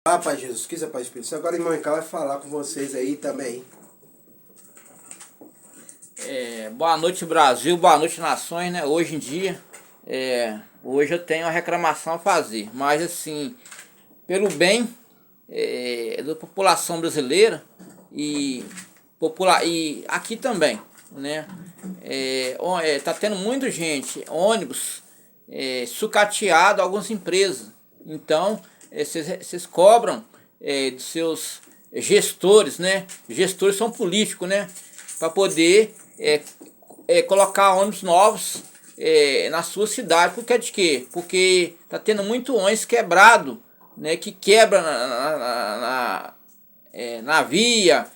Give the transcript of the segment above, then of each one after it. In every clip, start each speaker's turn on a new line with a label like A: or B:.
A: Ah, Pai Jesus Cristo, Pai Espírito Santo. Agora o irmão Ricardo vai falar com vocês aí também.
B: Boa noite, Brasil, boa noite, nações, né? Hoje em dia, hoje eu tenho uma reclamação a fazer, mas assim, pelo bem da população brasileira e aqui também, né? Tá tendo muita gente, ônibus, sucateado, algumas empresas. Então, vocês cobram dos seus gestores, né? Gestores são políticos, né? Para poder colocar ônibus novos na sua cidade. Por que de quê? Porque tá tendo muito ônibus quebrado, né? Que quebra na via,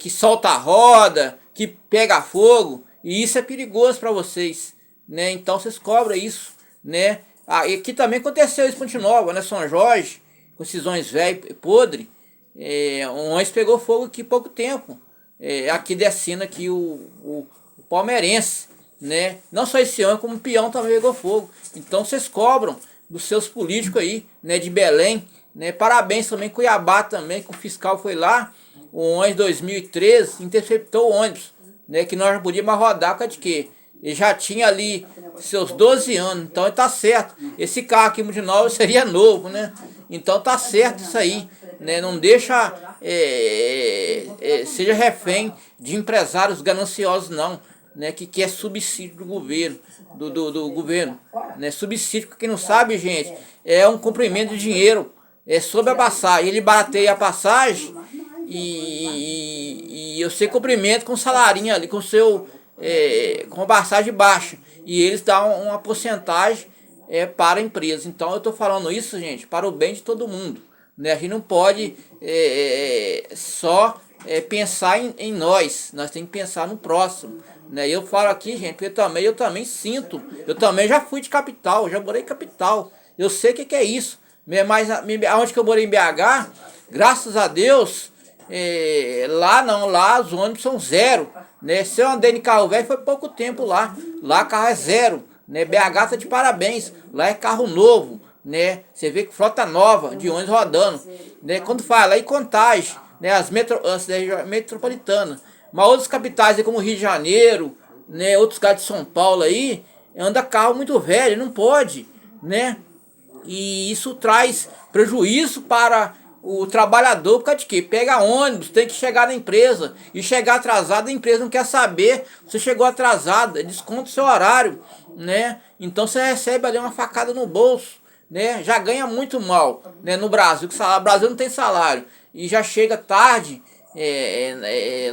B: que solta a roda, que pega fogo. E isso é perigoso para vocês, né? Então vocês cobram isso, né? E aqui também aconteceu isso em Ponte Nova, né? São Jorge, com esses ônibus velho podre. Um ônibus pegou fogo aqui há pouco tempo. Aqui descendo aqui o palmeirense, né? Não só esse ano, como o peão também pegou fogo. Então vocês cobram dos seus políticos aí, né? De Belém, né? Parabéns também Cuiabá também, que o fiscal foi lá, o ônibus 2013 interceptou o ônibus, né? Que nós não podíamos mais rodar, por causa de quê? Ele já tinha ali seus 12 anos, então ele tá certo. Esse carro aqui de novo seria novo, né? Então tá certo isso aí, né? Não deixa seja refém de empresários gananciosos não, né? Que quer subsídio do governo, do governo, né? Subsídio, pra quem não sabe, gente, é um comprimento de dinheiro sobre a passagem. Ele barateia a passagem e você cumprimenta com salarinho ali, com seu com passagem baixa, e eles dão uma porcentagem para a empresa. Então eu estou falando isso, gente, para o bem de todo mundo, né? A gente não pode só pensar em nós temos que pensar no próximo, né? Eu falo aqui, gente, porque eu também sinto, eu também já fui de capital, já morei em capital, eu sei o que é isso, mas aonde que eu morei em BH, graças a Deus, lá não, lá os ônibus são zero, né? Se eu andei de carro velho foi pouco tempo lá carro é zero, né? BH tá de parabéns, lá é carro novo, né? Você vê que frota nova de ônibus rodando, né? Quando fala aí Contagem, né? As metropolitanas, mas outras capitais aí como Rio de Janeiro, né? Outros caras de São Paulo aí, anda carro muito velho, não pode, né? E isso traz prejuízo para o trabalhador, por causa de quê? Pega ônibus, tem que chegar na empresa, e chegar atrasado, a empresa não quer saber se você chegou atrasado, desconta o seu horário, né? Então você recebe ali uma facada no bolso, né? Já ganha muito mal, né? No Brasil, que o Brasil não tem salário, e já chega tarde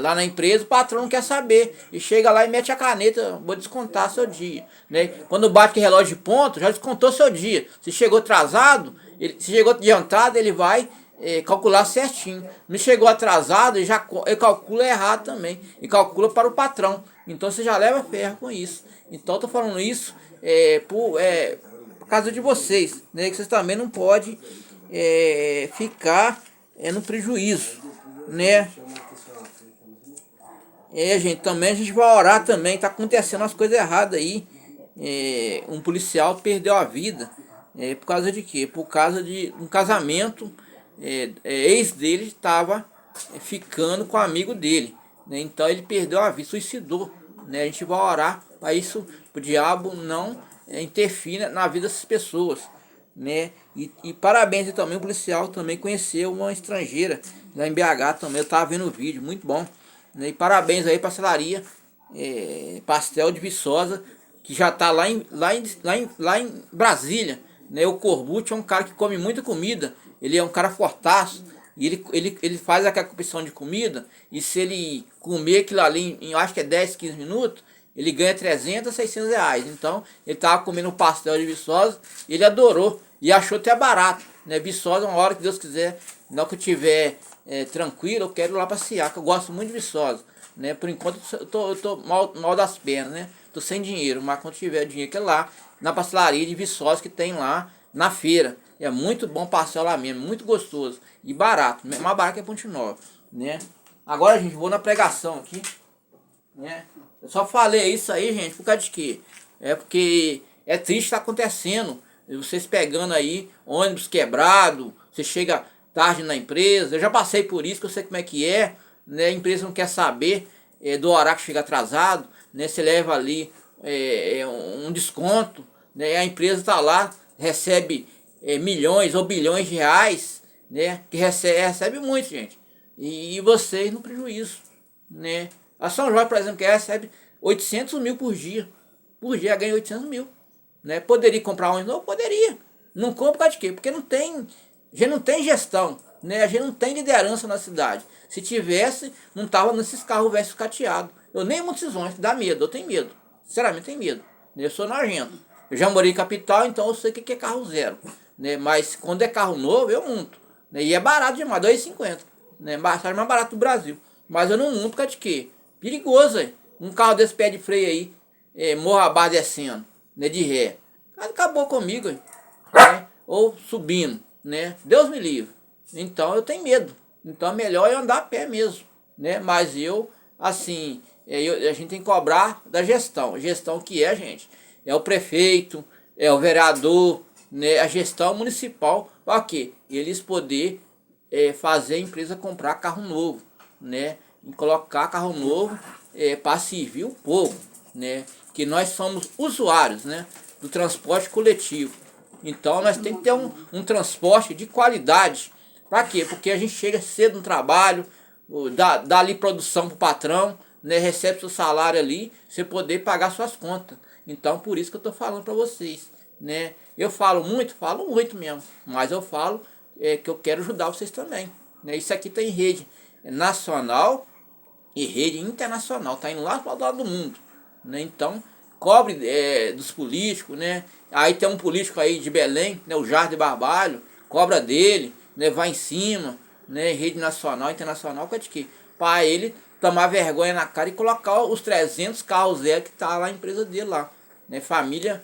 B: lá na empresa, o patrão não quer saber, e chega lá e mete a caneta, vou descontar seu dia, né? Quando bate o relógio de ponto, já descontou seu dia. Se chegou atrasado, se chegou adiantado, ele vai calcular certinho. Não chegou atrasado, ele calcula errado também, e calcula para o patrão. Então você já leva ferro com isso. Então eu tô falando isso por causa de vocês, né? Que vocês também não podem ficar no prejuízo, né? Gente, também a gente vai orar também. Tá acontecendo umas coisas erradas aí. Um policial perdeu a vida. Por causa de quê? Por causa de um casamento. Ex dele estava ficando com um amigo dele, né? Então ele perdeu a vida, suicidou, né? A gente vai orar para isso, o diabo não interfira na vida dessas pessoas, né? E parabéns, e também o policial também conheceu uma estrangeira lá em BH também. Eu tava vendo o vídeo, muito bom, né? E parabéns aí para a pastelaria Pastel de Viçosa, que já tá lá em Brasília, né? O Corbucci é um cara que come muita comida, ele é um cara fortaço, e ele faz aquela opção de comida, e se ele comer aquilo ali em acho que é 10, 15 minutos, ele ganha 300, 600 reais. Então ele tava comendo um pastel de Viçosa, ele adorou, e achou até barato, né? Viçosa, uma hora que Deus quiser, na hora que eu tiver tranquilo, eu quero ir lá passear, que eu gosto muito de Viçosa, né? Por enquanto eu tô mal das pernas, né? Tô sem dinheiro, mas quando tiver dinheiro, que é lá na pastelaria de Viçosa que tem lá na feira. É muito bom pastel lá mesmo, muito gostoso e barato, mais barato que a Ponte Nova, né? Agora, gente, vou na pregação aqui, né? Eu só falei isso aí, gente, por causa de quê? Porque é triste estar acontecendo, vocês pegando aí ônibus quebrado, você chega tarde na empresa. Eu já passei por isso, que eu sei como é que é, né? A empresa não quer saber do horário que chega atrasado, né? Você leva ali um desconto, né? A empresa está lá, recebe milhões ou bilhões de reais, né? Que recebe muito, gente. E vocês no prejuízo, né? A São Jorge, por exemplo, que recebe 800 mil por dia. Por dia ganha 800 mil. Né? Poderia comprar um novo? Poderia. Não compra por causa de quê? Porque não tem, a gente não tem gestão, né? A gente não tem liderança na cidade. Se tivesse, não tava nesses carros velhos cateados. Eu nem monto esses ônibus, dá medo, eu tenho medo. Sinceramente, tenho medo. Eu sou nojento. Eu já morei em capital, então eu sei o que é carro zero. Né? Mas quando é carro novo, eu monto. Né? E é barato demais, R$2,50. Né? Mais barato do Brasil. Mas eu não monto por causa de quê? Perigoso, hein? Um carro desse pé de freio aí, morra abaixo descendo, né? De ré. Acabou comigo, hein? Né? Ou subindo, né? Deus me livre. Então eu tenho medo. Então é melhor eu andar a pé mesmo, né? Mas eu, assim, a gente tem que cobrar da gestão. A gestão que é, gente, é o prefeito, é o vereador, né? A gestão municipal, para quê? Eles poder fazer a empresa comprar carro novo, né? E colocar carro novo para servir o povo, né? Que nós somos usuários, né? Do transporte coletivo. Então nós temos que ter um transporte de qualidade. Para quê? Porque a gente chega cedo no trabalho, dá ali produção pro patrão, né? Recebe seu salário ali, você poder pagar suas contas. Então por isso que eu tô falando para vocês, né? Eu falo muito mesmo, mas eu falo que eu quero ajudar vocês também, né? Isso aqui tem rede nacional e rede internacional, tá indo lá para o lado do mundo, né? Então cobre dos políticos, né? Aí tem um político aí de Belém, né? O Jardim Barbalho, cobra dele, né? Vai em cima, né? Rede nacional, internacional, que é de quê? Para ele tomar vergonha na cara e colocar os 300 carros zero que tá lá na empresa dele lá, né? Família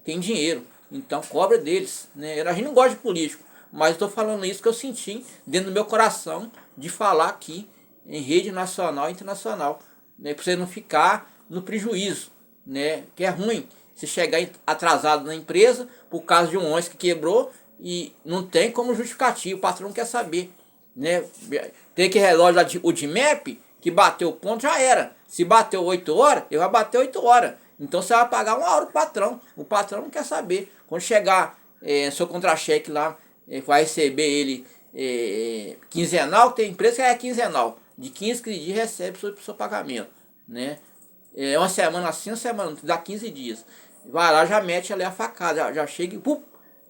B: tem dinheiro, então cobra deles, né? A gente não gosta de político, mas estou falando isso que eu senti dentro do meu coração de falar aqui em rede nacional e internacional, né? Para você não ficar no prejuízo, né? Que é ruim se chegar atrasado na empresa por causa de um ônibus que quebrou e não tem como justificativa, o patrão não quer saber, né? Tem que relógio lá, o DMAP, que bateu o ponto, já era. Se bateu 8 horas, ele vai bater 8 horas. Então você vai pagar 1 hora pro patrão. O patrão não quer saber. Quando chegar seu contra-cheque lá, vai receber ele quinzenal, tem empresa que é quinzenal. De 15 dias recebe o seu pagamento, né? Uma semana assim, uma semana, dá 15 dias. Vai lá, já mete ali a facada, já chega e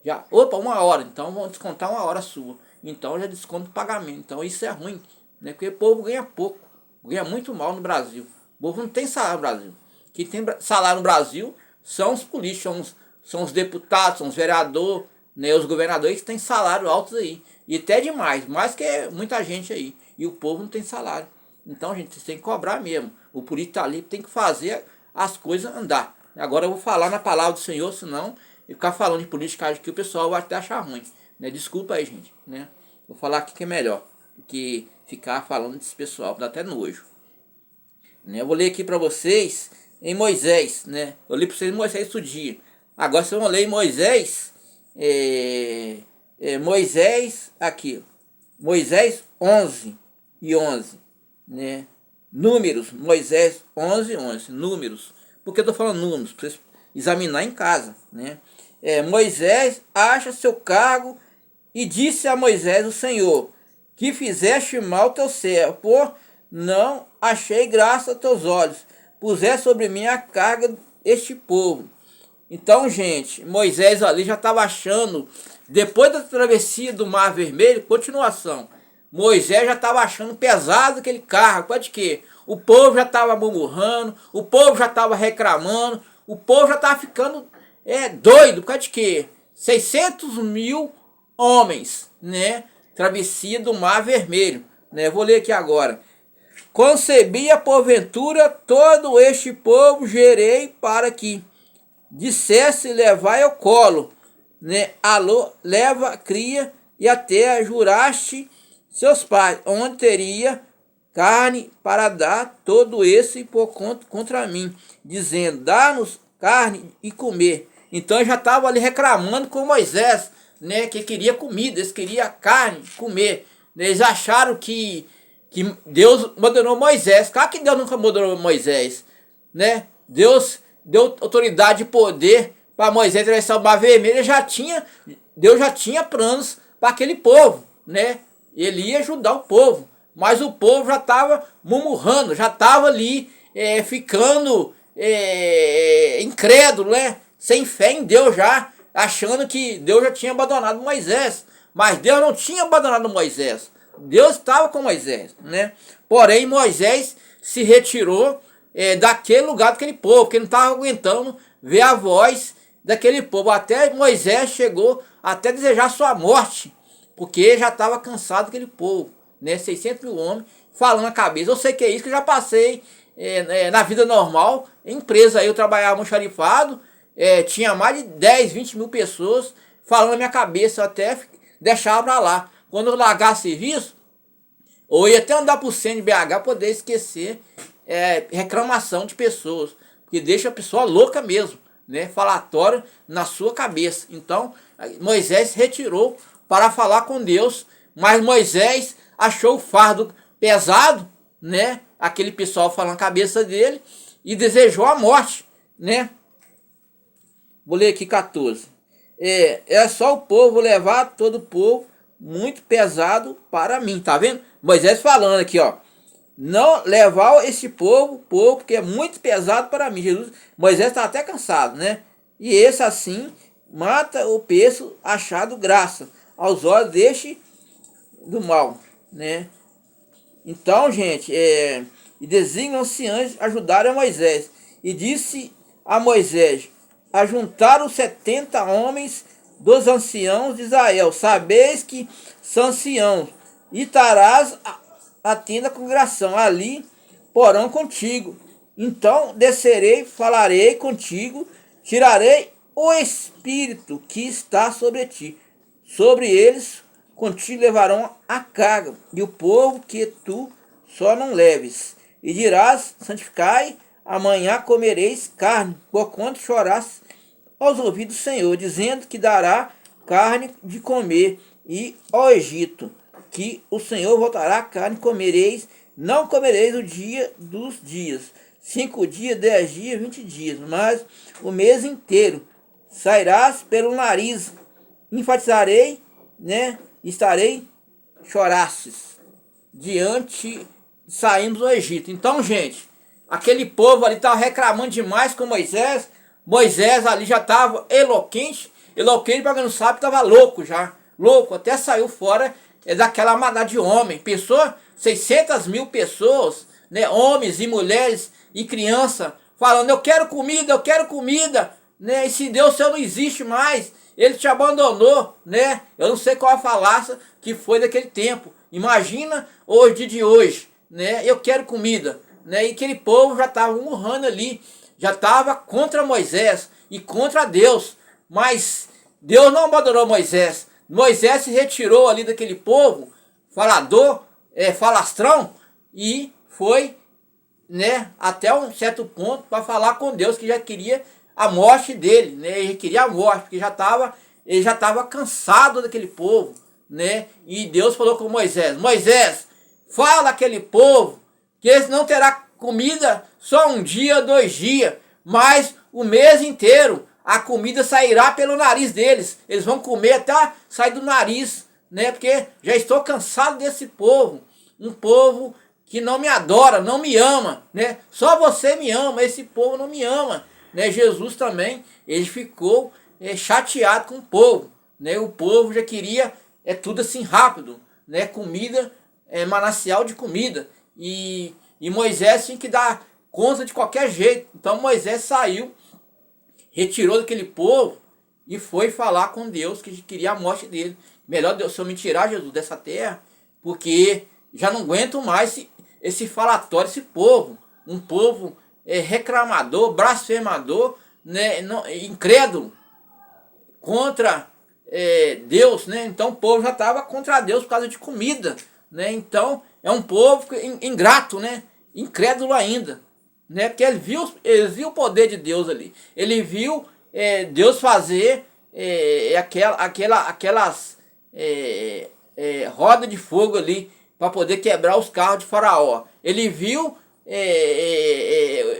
B: já, opa, 1 hora, então vão descontar 1 hora sua. Então já desconta o pagamento. Então isso é ruim, né? Porque o povo ganha pouco, ganha muito mal no Brasil. O povo não tem salário no Brasil. Quem tem salário no Brasil são os políticos, são os deputados, são os vereadores, né? Os governadores que têm salário altos aí. E até demais, mais que muita gente aí. E o povo não tem salário. Então, gente, vocês têm que cobrar mesmo. O político tá ali, tem que fazer as coisas andar. Agora eu vou falar na palavra do Senhor, senão eu ficar falando de política que o pessoal vai até achar ruim, né? Desculpa aí, gente, né? Vou falar aqui que é melhor do que ficar falando desse pessoal, dá até nojo. Né? Eu vou ler aqui para vocês em Moisés, né? Eu li para vocês em Moisés outro dia. Agora vocês vão ler em Moisés, Moisés aqui, Moisés 11:11, né? Números, Moisés 11:11, números. Por que eu tô falando números? Para vocês examinar em casa, né? Moisés acha seu cargo e disse a Moisés o Senhor, que fizeste mal teu servo, por não achei graça a teus olhos, puseste sobre mim a carga deste povo. Então, gente, Moisés ali já estava achando, depois da travessia do Mar Vermelho, continuação, Moisés já estava achando pesado aquele carro. Pode quê? O povo já estava murmurando, o povo já estava reclamando, o povo já estava ficando doido. Por causa de quê? 600 mil homens, né? Travessia do Mar Vermelho, né? Vou ler aqui agora. Concebia porventura todo este povo, gerei para que dissesse levai ao colo, né? Alô, leva, cria, e até juraste seus pais, onde teria carne para dar todo esse por contra mim, dizendo, dá-nos carne e comer. Então já estava ali reclamando com Moisés, né, que queria comida, eles queriam carne, comer. Eles acharam que Deus moderou Moisés. Claro que Deus nunca moderou Moisés, né? Deus deu autoridade e poder para Moisés atravessar o Mar Vermelho. Deus já tinha planos para aquele povo, né? Ele ia ajudar o povo, mas o povo já estava murmurando, já estava ali ficando incrédulo, né? Sem fé em Deus já, achando que Deus já tinha abandonado Moisés. Mas Deus não tinha abandonado Moisés. Deus estava com Moisés, né? Porém, Moisés se retirou daquele lugar, daquele povo, porque não estava aguentando ver a voz daquele povo. Até Moisés chegou até desejar sua morte, porque já estava cansado daquele povo, né? 600 mil homens falando a cabeça. Eu sei que é isso, que eu já passei na vida normal. Em empresa aí eu trabalhava no xarifado, tinha mais de 10, 20 mil pessoas falando na minha cabeça, eu até deixava pra lá. Quando eu largar serviço, ou ia até andar por cento de BH, poder esquecer reclamação de pessoas, que deixa a pessoa louca mesmo, né? Falatório na sua cabeça. Então, Moisés se retirou para falar com Deus, mas Moisés achou o fardo pesado, né? Aquele pessoal falando na cabeça dele, e desejou a morte, né? Vou ler aqui 14. É só o povo levar todo o povo muito pesado para mim, tá vendo? Moisés falando aqui, ó, não levar esse povo que é muito pesado para mim. Moisés está até cansado, né? E esse assim mata o peço achado graça aos olhos deste do mal, né? Então, gente, e designam-se anjos ajudarem a Moisés, e disse a Moisés: ajuntaram 70 homens dos anciãos de Israel, sabeis que são anciãos, e estarás a tenda da congregação, ali porão contigo. Então descerei, falarei contigo, tirarei o espírito que está sobre ti, sobre eles contigo levarão a carga, e o povo que tu só não leves. E dirás: santificai, amanhã comereis carne, porquanto chorás aos ouvidos do Senhor, dizendo que dará carne de comer, e ao Egito, que o Senhor voltará carne, comereis, não comereis o dia dos dias, 5 dias, 10 dias, 20 dias, mas o mês inteiro sairás pelo nariz, enfatizarei, né? Estarei chorastes diante saindo do Egito. Então, gente, aquele povo ali estava reclamando demais com Moisés. Moisés ali já estava eloquente para quem não sabe, estava louco já, louco, até saiu fora daquela manada de homem. Pessoa, 600 mil pessoas, né, homens e mulheres e crianças, falando: eu quero comida, né? E se Deus, o Senhor não existe mais, ele te abandonou, né? Eu não sei qual a falácia que foi daquele tempo. Imagina hoje, de hoje, né? Eu quero comida, né? E aquele povo já estava murrando ali, já estava contra Moisés e contra Deus. Mas Deus não abandonou Moisés. Moisés se retirou ali daquele povo falador, falastrão, e foi, né, até um certo ponto para falar com Deus, que já queria a morte dele, né? Ele queria a morte, porque ele já estava cansado daquele povo, né? E Deus falou com Moisés: Moisés, fala aquele povo que eles não terá comida só um dia, 2 dias, mas o mês inteiro a comida sairá pelo nariz deles. Eles vão comer até sair do nariz, né? Porque já estou cansado desse povo, um povo que não me adora, não me ama, né? Só você me ama, esse povo não me ama, né? Jesus também, ele ficou chateado com o povo, né? O povo já queria tudo assim rápido, né? Comida, manancial de comida, e Moisés tinha que dar conta de qualquer jeito. Então Moisés saiu, retirou daquele povo e foi falar com Deus, que queria a morte dele. Melhor Deus, se eu me tirar, Jesus, dessa terra, porque já não aguento mais esse falatório, esse povo, um povo reclamador, blasfemador, né, incrédulo contra Deus, né? Então o povo já estava contra Deus por causa de comida, né? Então é um povo ingrato, né? Incrédulo ainda, né? Porque ele viu o poder de Deus ali, ele viu Deus fazer aquelas rodas de fogo ali para poder quebrar os carros de Faraó. Ele viu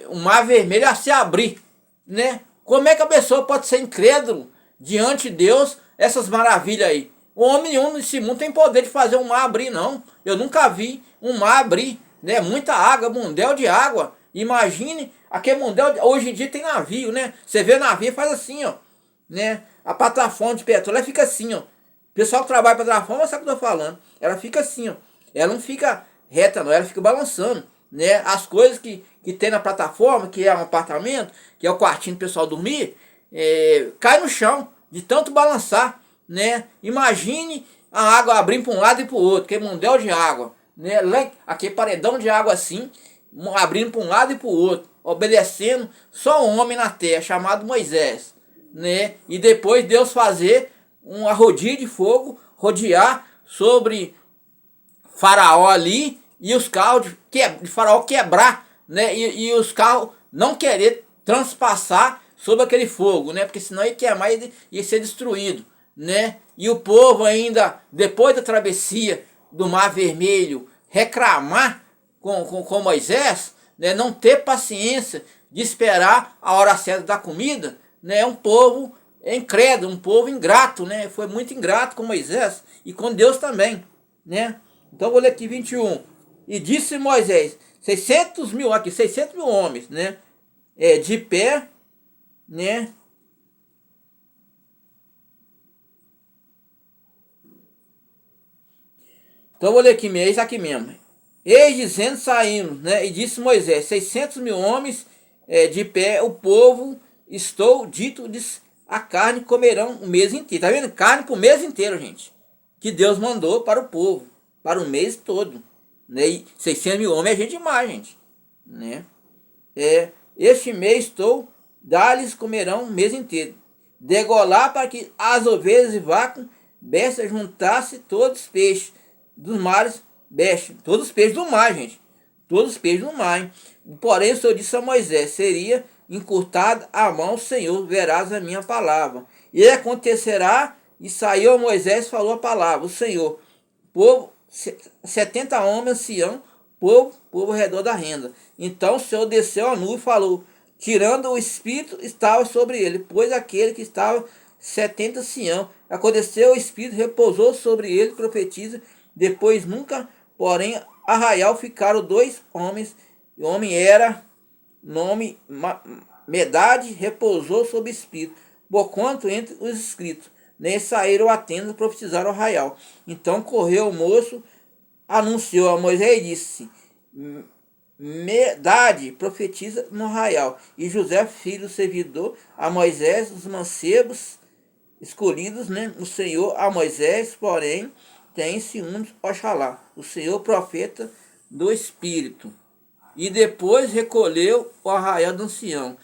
B: o mar vermelho a se abrir, né? Como é que a pessoa pode ser incrédulo diante de Deus, essas maravilhas aí? O homem nenhum nesse mundo tem poder de fazer um mar abrir, não. Eu nunca vi um mar abrir, né? Muita água, mundel de água. Imagine, aquele mundel, hoje em dia tem navio, né? Você vê navio, faz assim, ó, né? A plataforma de petróleo, ela fica assim, ó. O pessoal que trabalha para a plataforma sabe o que eu tô falando. Ela fica assim, ó. Ela não fica reta, não. Ela fica balançando, né? As coisas que tem na plataforma, que é um apartamento, que é o quartinho do pessoal dormir, cai no chão de tanto balançar, né? Imagine a água abrindo para um lado e para o outro, que é mundel de água, né? Aquele paredão de água assim, abrindo para um lado e para o outro, obedecendo só um homem na terra, chamado Moisés, né? E depois Deus fazer um arrodio de fogo, rodear sobre Faraó ali, e os carros de Faraó quebrar, né? E os carros não querer transpassar sobre aquele fogo, né? Porque senão ia queimar e ia ser destruído, né? E o povo ainda, depois da travessia do Mar Vermelho, reclamar com Moisés, né? Não ter paciência de esperar a hora certa da comida, né? Um povo incrédulo, um povo ingrato, né? Foi muito ingrato com Moisés e com Deus também, né? Então eu vou ler aqui 21. E disse Moisés, 600 mil homens, né? De pé, né? Então eu vou ler aqui mesmo, isso aqui mesmo. Eis dizendo saímos, né? E disse Moisés, 600 mil homens de pé, o povo, estou dito, a carne comerão o mês inteiro. Tá vendo? Carne para o mês inteiro, gente. Que Deus mandou para o povo, para o mês todo. Né? E 600 mil homens é gente demais, gente. Né? Este mês estou, dá-lhes comerão o mês inteiro. Degolar para que as ovelhas e vacas, bestas, juntasse todos os peixes dos mares, bestas, todos os peixes do mar, gente. Todos os peixes do mar. Hein? Porém, o Senhor disse a Moisés, seria encurtada a mão, Senhor, verás a minha palavra. E acontecerá, e saiu a Moisés e falou a palavra, o Senhor, povo, 70 homens, ancião, povo ao redor da renda. Então o Senhor desceu a nuvem e falou, tirando o espírito, estava sobre ele, pois aquele que estava 70 ancião. Aconteceu, o espírito repousou sobre ele, profetiza, depois nunca, porém, arraial ficaram 2 homens, o homem era, nome, Medade, repousou sobre o espírito, porquanto entre os escritos, nem saíram a tenda, profetizaram o arraial. Então correu o moço, anunciou a Moisés e disse, Medade profetiza no arraial. E José, filho do servidor, a Moisés, os mancebos escolhidos, né? O Senhor a Moisés, porém, tem ciúmes, Oxalá, o Senhor profeta do Espírito. E depois recolheu o arraial do ancião,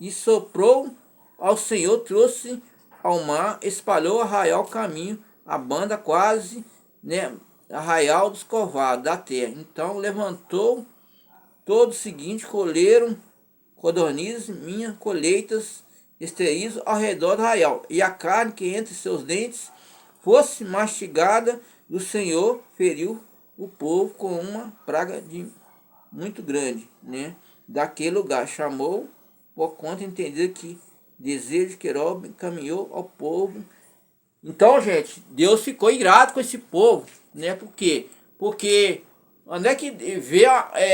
B: e soprou ao Senhor, trouxe ao mar, espalhou o arraial caminho, a banda quase, né? Arraial dos covados da terra. Então levantou todo o seguinte, colheram codornizes, minhas colheitas esterizo ao redor do arraial, e a carne que entre seus dentes fosse mastigada, o Senhor feriu o povo com uma praga muito grande, né? Daquele lugar chamou, por conta de entender que desejo que Querob caminhou ao povo. Então, gente, Deus ficou irado com esse povo, né? Por quê? Porque onde é que vê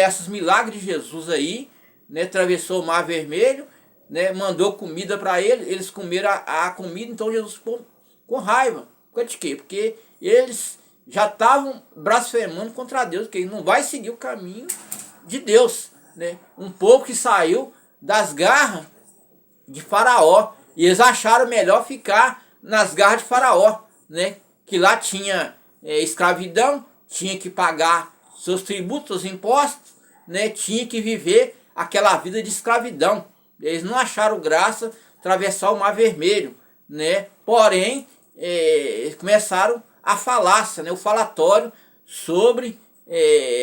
B: esses milagres de Jesus aí, né? Atravessou o Mar Vermelho, né? Mandou comida para eles, eles comeram a comida, então Jesus ficou com raiva. Por de quê? Porque eles já estavam blasfemando contra Deus, que ele não vai seguir o caminho de Deus, né? Um povo que saiu das garras de Faraó, e eles acharam melhor ficar nas garras de Faraó, né? Que lá tinha escravidão, tinha que pagar seus tributos, seus impostos, né? Tinha que viver aquela vida de escravidão. Eles não acharam graça atravessar o Mar Vermelho, né? Porém, eles começaram a falácia, né? O falatório sobre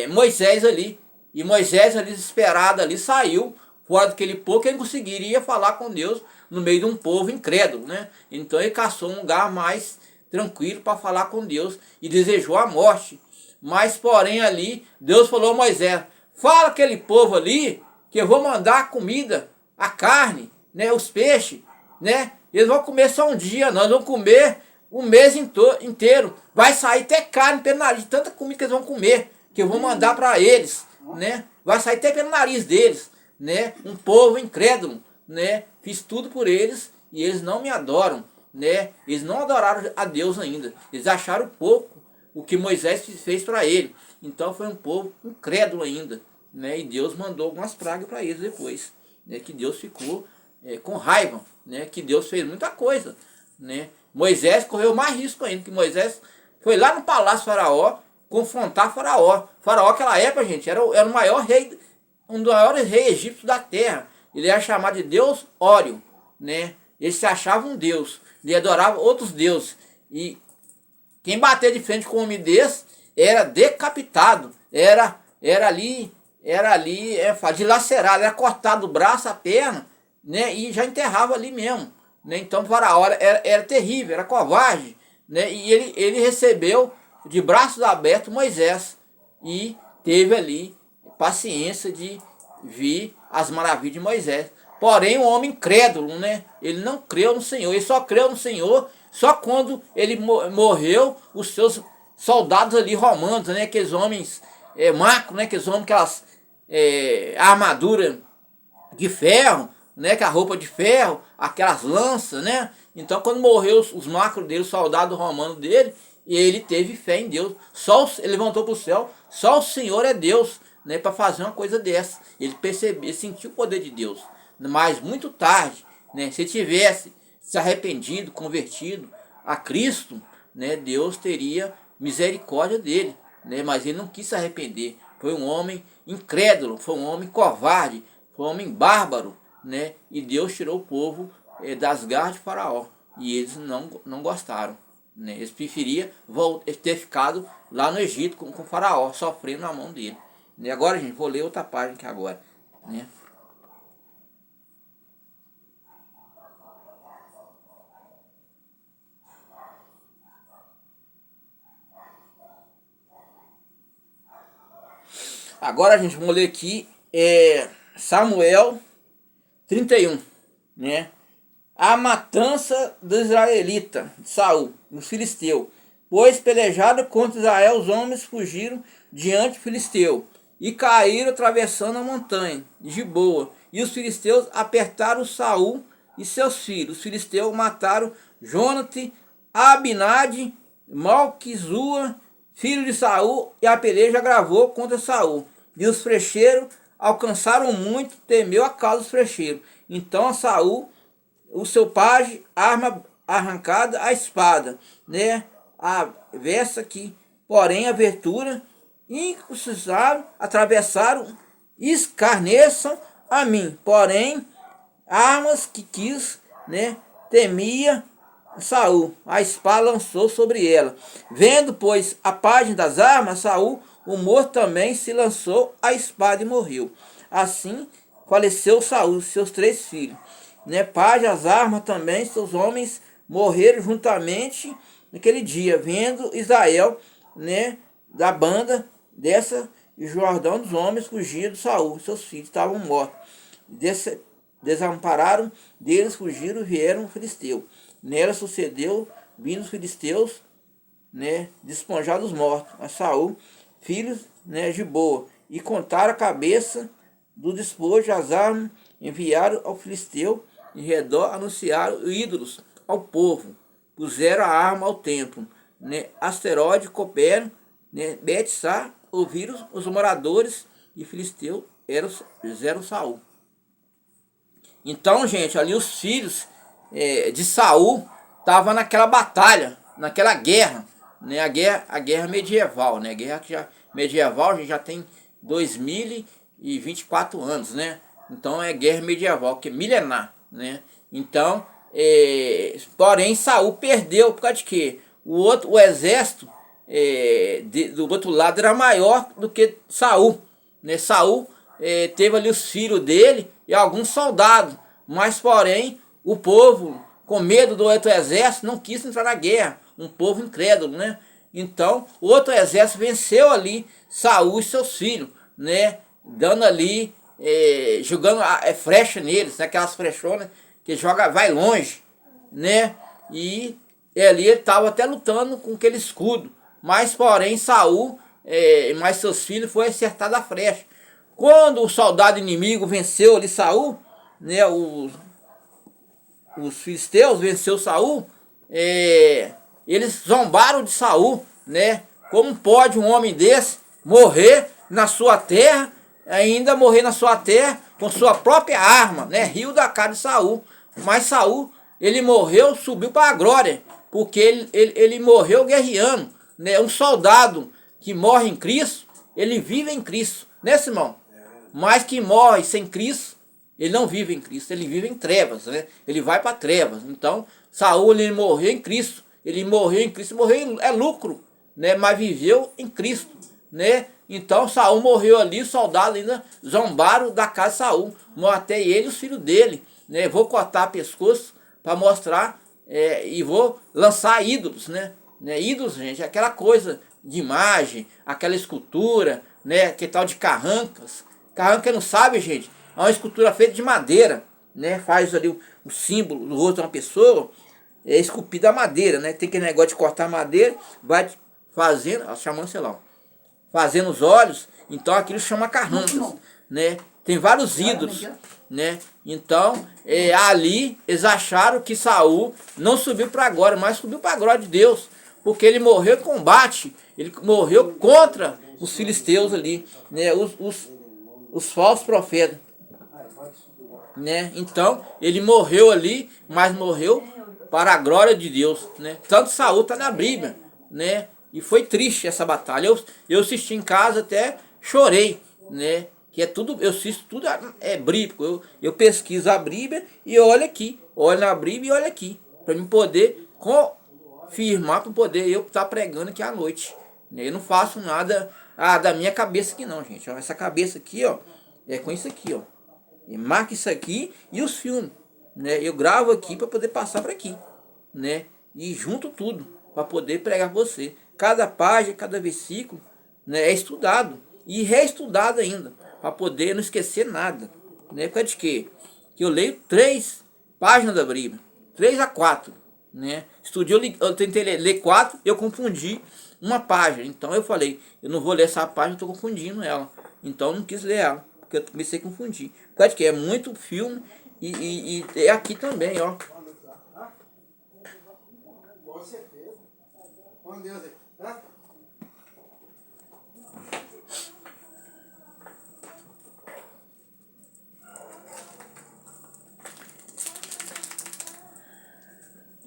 B: Moisés ali. E Moisés ali, desesperado ali, saiu fora daquele povo, que ele conseguiria falar com Deus no meio de um povo incrédulo, né? Então ele caçou um lugar mais tranquilo para falar com Deus e desejou a morte. Mas porém ali, Deus falou a Moisés, fala aquele povo ali que eu vou mandar a comida, a carne, né, os peixes, né? Eles vão comer só um dia, nós vamos comer um mês inteiro. Vai sair até carne pelo nariz, de tanta comida que eles vão comer, que eu vou mandar para eles, né? Vai sair até pelo nariz deles, né? Um povo incrédulo, né? Fiz tudo por eles e eles não me adoram, né? Eles não adoraram a Deus ainda. Eles acharam pouco o que Moisés fez para ele. Então foi um povo incrédulo ainda, né? E Deus mandou algumas pragas para eles depois, né? Que Deus ficou com raiva, né? Que Deus fez muita coisa, né? Moisés correu mais risco ainda, que Moisés foi lá no palácio Faraó confrontar Faraó. Faraó naquela época, gente, era o maior rei, um dos maiores reis egípcios da terra. Ele era chamado de Deus Ório, né? Ele se achava um deus, ele adorava outros deuses. E quem bater de frente com um homem desse era decapitado, era ali dilacerado, era cortado o braço, a perna, né? E já enterrava ali mesmo, né? Então Faraó era terrível, era covarde, né? E ele recebeu de braços abertos Moisés e teve ali paciência de ver as maravilhas de Moisés. Porém, o homem incrédulo, né? Ele não creu no Senhor, ele só creu no Senhor só quando ele morreu, os seus soldados ali romanos, né? Aqueles homens macros, né? Aqueles homens, aquelas armadura de ferro, né? Com a roupa de ferro, aquelas lanças, né? Então, quando morreu os macros dele, os soldados romanos dele, ele teve fé em Deus. Ele levantou para o céu, só o Senhor é Deus, né? Para fazer uma coisa dessa. Ele percebeu, sentiu o poder de Deus. Mas muito tarde, né? Se tivesse se arrependido, convertido a Cristo, né? Deus teria misericórdia dele, né? Mas ele não quis se arrepender. Foi um homem incrédulo, foi um homem covarde, foi um homem bárbaro, né? E Deus tirou o povo das garras de Faraó. E eles não gostaram, né? Eles preferiam ter ficado lá no Egito com Faraó, sofrendo na mão dele. E agora, gente, vou ler outra página aqui agora, né? Agora, gente, vamos ler aqui Samuel 31, né? A matança dos israelitas, de Saul, dos filisteus. Pois pelejaram contra Israel, os homens fugiram diante do filisteu e caíram atravessando a montanha de Giboa. E os filisteus apertaram Saul e seus filhos. Os filisteus mataram Jonate, Abinade, Malquizua, filho de Saul, e a peleja agravou contra Saul. E os frecheiros alcançaram muito, temeu a causa dos frecheiros. Então a Saul, o seu pajem, arma arrancada a espada, né? A versa aqui, porém a abertura, incrucizaram, atravessaram, escarneçam a mim. Porém, armas que quis, né? Temia Saul, a espada lançou sobre ela. Vendo, pois, a página das armas, Saul, o morto também se lançou a espada e morreu. Assim faleceu Saul, seus 3 filhos. Né? Página, as armas também, seus homens morreram juntamente naquele dia. Vendo Israel, né, da banda dessa Jordão dos homens fugiram de Saul, seus filhos estavam mortos. Desampararam deles, fugiram e vieram os filisteus. Nela sucedeu, vindo os filisteus, né, desponjados mortos, a Saul, filhos, né, de boa, e contaram a cabeça do despojo, as armas, enviaram ao filisteu, em redor anunciaram ídolos ao povo, puseram a arma ao templo, né, Asteroide, Copero, né, Betsá, ouviram os moradores e filisteu eram Saul. Então, gente, ali os filhos de Saul estavam naquela batalha, naquela guerra, né? A guerra medieval, né? A guerra que medieval, a gente já tem 2024 anos, né? Então é guerra medieval, que é milenar, né? Então, porém Saul perdeu por causa de quê? O exército do outro lado era maior do que Saul, né? Saul teve ali os filhos dele e alguns soldados, mas porém o povo, com medo do outro exército, não quis entrar na guerra. Um povo incrédulo, né? Então, o outro exército venceu ali Saul e seus filhos, né? Dando ali, jogando flecha neles, né? Aquelas flechonas que joga, vai longe, né? E ali ele estava até lutando com aquele escudo. Mas, porém, Saul, mais seus filhos, foi acertado a flecha. Quando o soldado inimigo venceu ali Saul, né? Os filisteus venceu Saul, eles zombaram de Saul, né? Como pode um homem desse morrer na sua terra, ainda morrer na sua terra com sua própria arma, né? Riu da cara de Saul. Mas Saul, ele morreu, subiu para a glória, porque ele morreu guerreando, né? Um soldado que morre em Cristo, ele vive em Cristo, né, Simão? Mas que morre sem Cristo, ele não vive em Cristo, ele vive em trevas, né? Ele vai para trevas. Então, Saul, ele morreu em Cristo. Ele morreu em Cristo, morreu é lucro, né? Mas viveu em Cristo, né? Então, Saul morreu ali, os soldados ainda zombaram da casa de Saul. Matei ele e os filhos dele, né? Vou cortar pescoço para mostrar, e vou lançar ídolos, né? Ídolos, gente, é aquela coisa de imagem, aquela escultura, né? Que tal de carrancas. Carranca não sabe, gente, é uma escultura feita de madeira, né? Faz ali o símbolo do rosto de uma pessoa, esculpido a madeira, né? Tem aquele negócio de cortar madeira, vai fazendo, chamando, sei lá, fazendo os olhos, então aquilo chama carrancas, né? Tem vários ídolos, né? Então, ali eles acharam que Saul não subiu para a glória, mas subiu para a glória de Deus, porque ele morreu em combate, ele morreu contra os filisteus ali, né? Os falsos profetas, né? Então ele morreu ali, mas morreu para a glória de Deus, né? Tanto Saul está na Bíblia, né? E foi triste essa batalha. Eu assisti em casa, até chorei, né? Que é tudo, eu assisto tudo bíblico. Eu pesquiso a Bíblia e olho aqui, olho na Bíblia e olho aqui, para me poder confirmar, para poder eu estar pregando aqui à noite. Eu não faço nada da minha cabeça aqui não, gente. Essa cabeça aqui, ó, é com isso aqui, ó. E marca isso aqui e os filmes, né? Eu gravo aqui para poder passar para aqui, né? E junto tudo para poder pregar para você. Cada página, cada versículo, né, é estudado e reestudado ainda para poder não esquecer nada, né? Por causa de quê? Que eu leio 3 páginas da Bíblia, 3 a 4, né? Eu tentei ler 4, eu confundi uma página. Então eu falei, eu não vou ler essa página, eu estou confundindo ela. Então eu não quis ler ela, porque eu comecei a confundir. Por causa de quê? É muito filme e é aqui também, ó. Com Deus aí.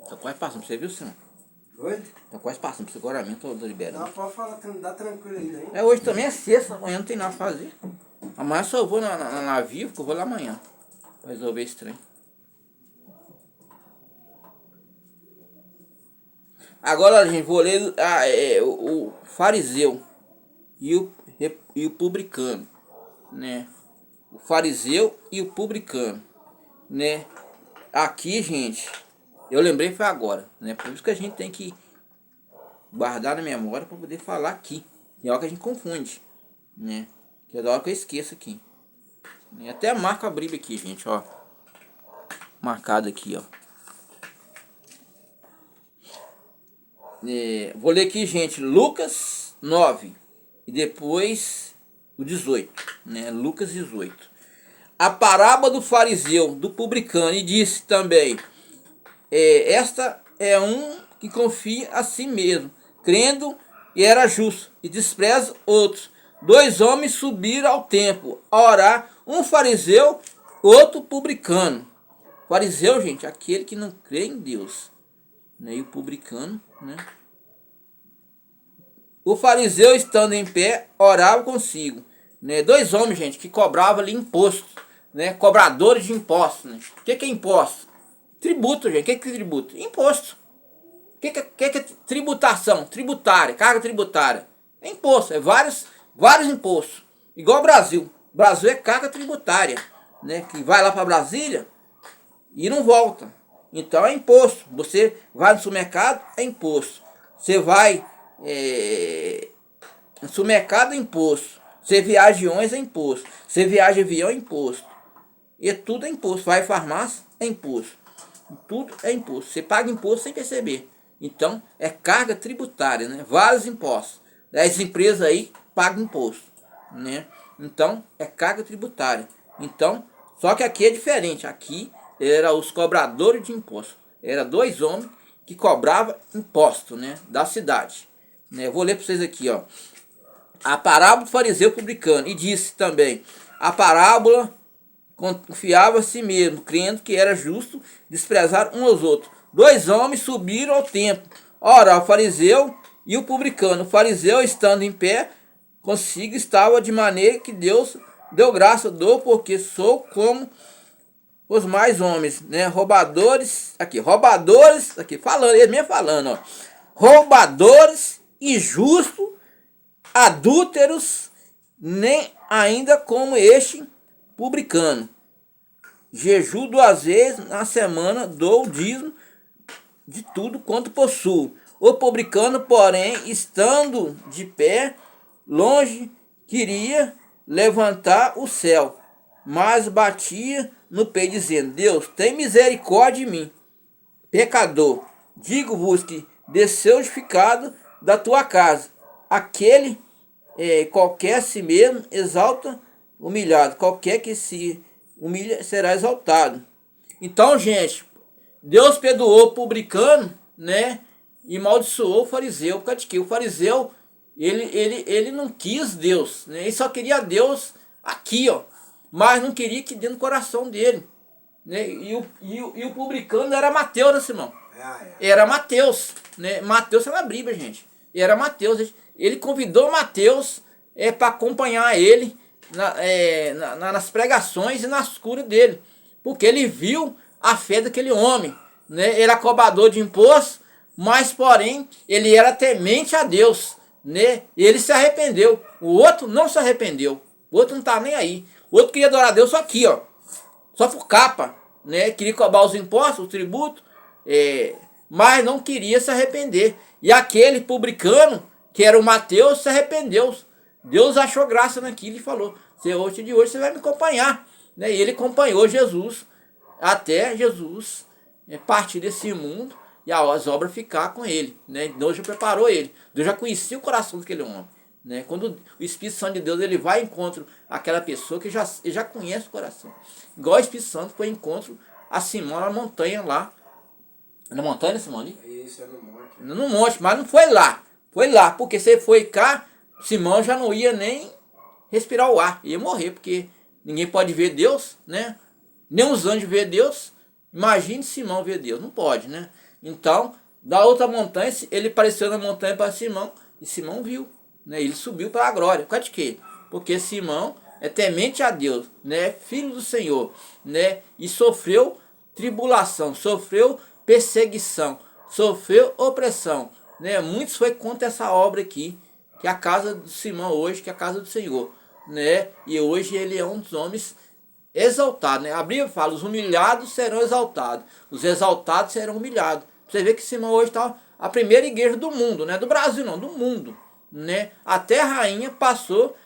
B: Tá quase passando, você viu, Simão?
A: Oi?
B: Tá quase passando, pro seguramento, eu tô liberando.
A: Não, pode falar, dá tranquilo ainda, hein?
B: Hoje também é sexta, amanhã não tem nada a fazer. Amanhã só eu vou na Vivo, que eu vou lá amanhã, pra resolver esse trem. Agora, gente, vou ler o fariseu e o publicano, né? O fariseu e o publicano, né? Aqui, gente, eu lembrei foi agora, né? Por isso que a gente tem que guardar na memória para poder falar aqui. E é hora que a gente confunde, né? Que é da hora que eu esqueço aqui. E até marca a Bíblia aqui, gente, ó. Marcado aqui, ó. Vou ler aqui, gente, Lucas 9 e depois o 18, né? Lucas 18. A parábola do fariseu, do publicano, e disse também, esta é um que confia a si mesmo, crendo e era justo, e despreza outros. 2 homens subiram ao templo a orar, um fariseu, outro publicano. Fariseu, gente, aquele que não crê em Deus, né? E o publicano, né? O fariseu, estando em pé, orava consigo, né? 2 homens, gente, que cobravam ali imposto, né? Cobradores de impostos, né? O que é imposto? Tributo, gente. O que é tributo? Imposto. O que é tributação? Tributária, carga tributária. É imposto, é vários impostos. Igual o Brasil. O Brasil é carga tributária, né? Que vai lá para Brasília, e não volta. Então é imposto. Você vai no supermercado, é imposto. Você vai no supermercado, é imposto. Você viaja de ônibus, é imposto. Você viaja de avião, é imposto. E tudo é imposto. Vai à farmácia, é imposto. Tudo é imposto. Você paga imposto sem perceber. Então é carga tributária, né? Vários impostos. As empresas aí pagam imposto, né? Então é carga tributária. Então, só que aqui é diferente. Aqui era os cobradores de imposto. Era dois homens que cobravam imposto, né, da cidade. Né? Eu vou ler para vocês aqui, ó. A parábola do fariseu publicano. E disse também: a parábola confiava a si mesmo, crendo que era justo desprezar uns aos outros. Dois homens subiram ao templo. Ora, o fariseu e o publicano. O fariseu, estando em pé consigo, estava de maneira que Deus deu graça, dou, porque sou como os mais homens, né? Roubadores, aqui, falando, ele mesmo falando, ó. Roubadores, injustos, adúlteros, nem ainda como este publicano. Jejum 2 vezes na semana, dou o dízimo de tudo quanto possuo. O publicano, porém, estando de pé, longe, queria levantar o céu, mas batia no peito, dizendo: Deus, tem misericórdia de mim, pecador. Digo-vos que desceu justificado da tua casa. Aquele qualquer a si mesmo exalta, humilhado. Qualquer que se humilha será exaltado. Então, gente, Deus perdoou o publicano, né? E amaldiçoou o fariseu. Por causa de quê? O fariseu, ele não quis Deus, né? Ele só queria Deus aqui, ó. Mas não queria que dentro do coração dele, né? E o publicano era Mateus, né, Simão? Era Mateus, né? Mateus era na Bíblia, gente. Era Mateus. Ele convidou Mateus para acompanhar ele nas pregações e nas curas dele. Porque ele viu a fé daquele homem, né? Ele era cobrador de imposto, mas porém ele era temente a Deus, né? Ele se arrependeu. O outro não se arrependeu. O outro não tá nem aí. O outro queria adorar a Deus só aqui, ó. Só por capa, né? Queria cobrar os impostos, o tributo, mas não queria se arrepender. E aquele publicano, que era o Mateus, se arrependeu. Deus achou graça naquilo e falou: hoje de hoje você vai me acompanhar, né? E ele acompanhou Jesus até Jesus partir desse mundo e as obras ficar com ele, né? Deus já preparou ele. Deus já conhecia o coração daquele homem, né? Quando o Espírito Santo de Deus ele vai ao encontro àquela pessoa que ele já conhece o coração. Igual o Espírito Santo foi ao encontro a Simão na montanha lá. Na montanha, Simão?
A: Isso, é no monte.
B: No monte, mas não foi lá. Foi lá, porque se ele foi cá, Simão já não ia nem respirar o ar. Ia morrer, porque ninguém pode ver Deus, né? Nem os anjos vê Deus. Imagine Simão ver Deus. Não pode, né? Então, da outra montanha, ele apareceu na montanha para Simão, e Simão viu, né? Ele subiu para a glória. Por causa de quê? Porque Simão é temente a Deus, né? Filho do Senhor, né? E sofreu tribulação, sofreu perseguição, sofreu opressão, né? Muitos foi contra essa obra aqui, que é a casa de Simão hoje, que é a casa do Senhor, né? E hoje ele é um dos homens exaltados, né? A Bíblia fala: os humilhados serão exaltados, os exaltados serão humilhados. Você vê que Simão hoje está a primeira igreja do mundo, né? Do Brasil não, do mundo, né? Até a rainha passou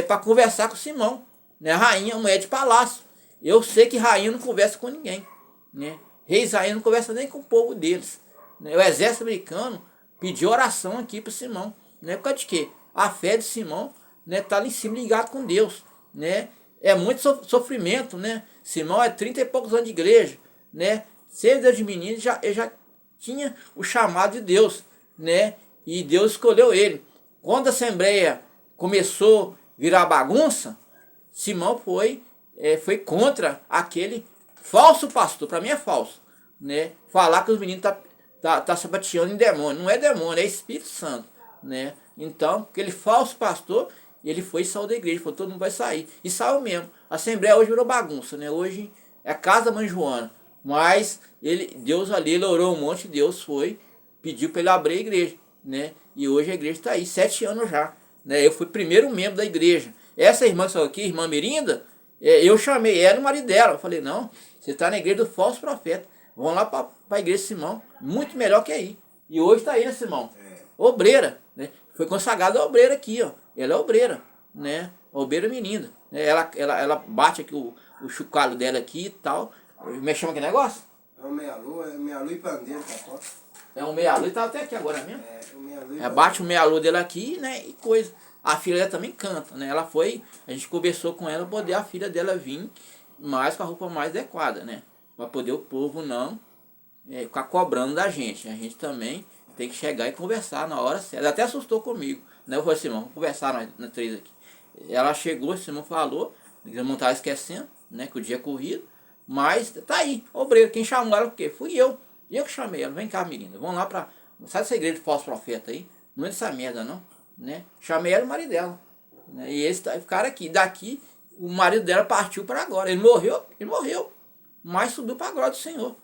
B: para conversar com Simão, né? A rainha, mulher de palácio. Eu sei que rainha não conversa com ninguém, né? Reis rainha não conversa nem com o povo deles, né? O exército americano pediu oração aqui para Simão, né? Por causa de quê? A fé de Simão, né, tá lá em cima ligado com Deus, né? É muito sofrimento, né? Simão é 30 e poucos anos de igreja, né? Desde de menino ele já tinha o chamado de Deus, né? E Deus escolheu ele. Quando a Assembleia começou a virar bagunça, Simão foi contra aquele falso pastor. Para mim é falso, né? Falar que os meninos tá sapateando em demônio. Não é demônio, é Espírito Santo, né? Então, aquele falso pastor, ele foi e saiu da igreja, falou: todo mundo vai sair. E saiu mesmo. A Assembleia hoje virou bagunça, né? Hoje é a casa da mãe Joana. Mas Deus ali, ele orou um monte, Deus foi, pediu para ele abrir a igreja, né? E hoje a igreja está aí, 7 anos já, né? Eu fui primeiro membro da igreja. Essa irmã que saiu aqui, irmã Mirinda, Eu chamei ela e o marido dela. Eu falei, não, você está na igreja do falso profeta. Vão lá para a igreja de Simão. Muito melhor que aí. E hoje está aí, né, Simão? Obreira, né? Foi consagrada a obreira aqui, ó. Ela é obreira, né? Obreira menina. Ela bate aqui o chocalho dela aqui e tal. Me chama que negócio?
A: É um meia-lua e pandeiro, tá?
B: É um meia-lua, tá até aqui agora mesmo.
A: É, um meia-lua.
B: Bate o meia-lua dele aqui, né? E coisa. A filha dela também canta, né? Ela foi, a gente conversou com ela para poder a filha dela vir mais com a roupa mais adequada, né? Para poder o povo não ficar cobrando da gente. A gente também tem que chegar e conversar na hora certa. Ela até assustou comigo, né? Eu falei assim, vamos conversar nós três aqui. Ela chegou, o Simão falou, eu não estava esquecendo, né? Que o dia é corrido. Mas tá aí, obreiro. Quem chamou ela porque fui eu. Eu que chamei ela. Vem cá, menina. Vamos lá pra. Sai dessa igreja de falso profeta aí. Não é dessa merda, não. Né? Chamei ela e o marido dela. Né? E eles ficaram aqui. Daqui, o marido dela partiu para agora. Ele morreu. Mas subiu para a glória do Senhor.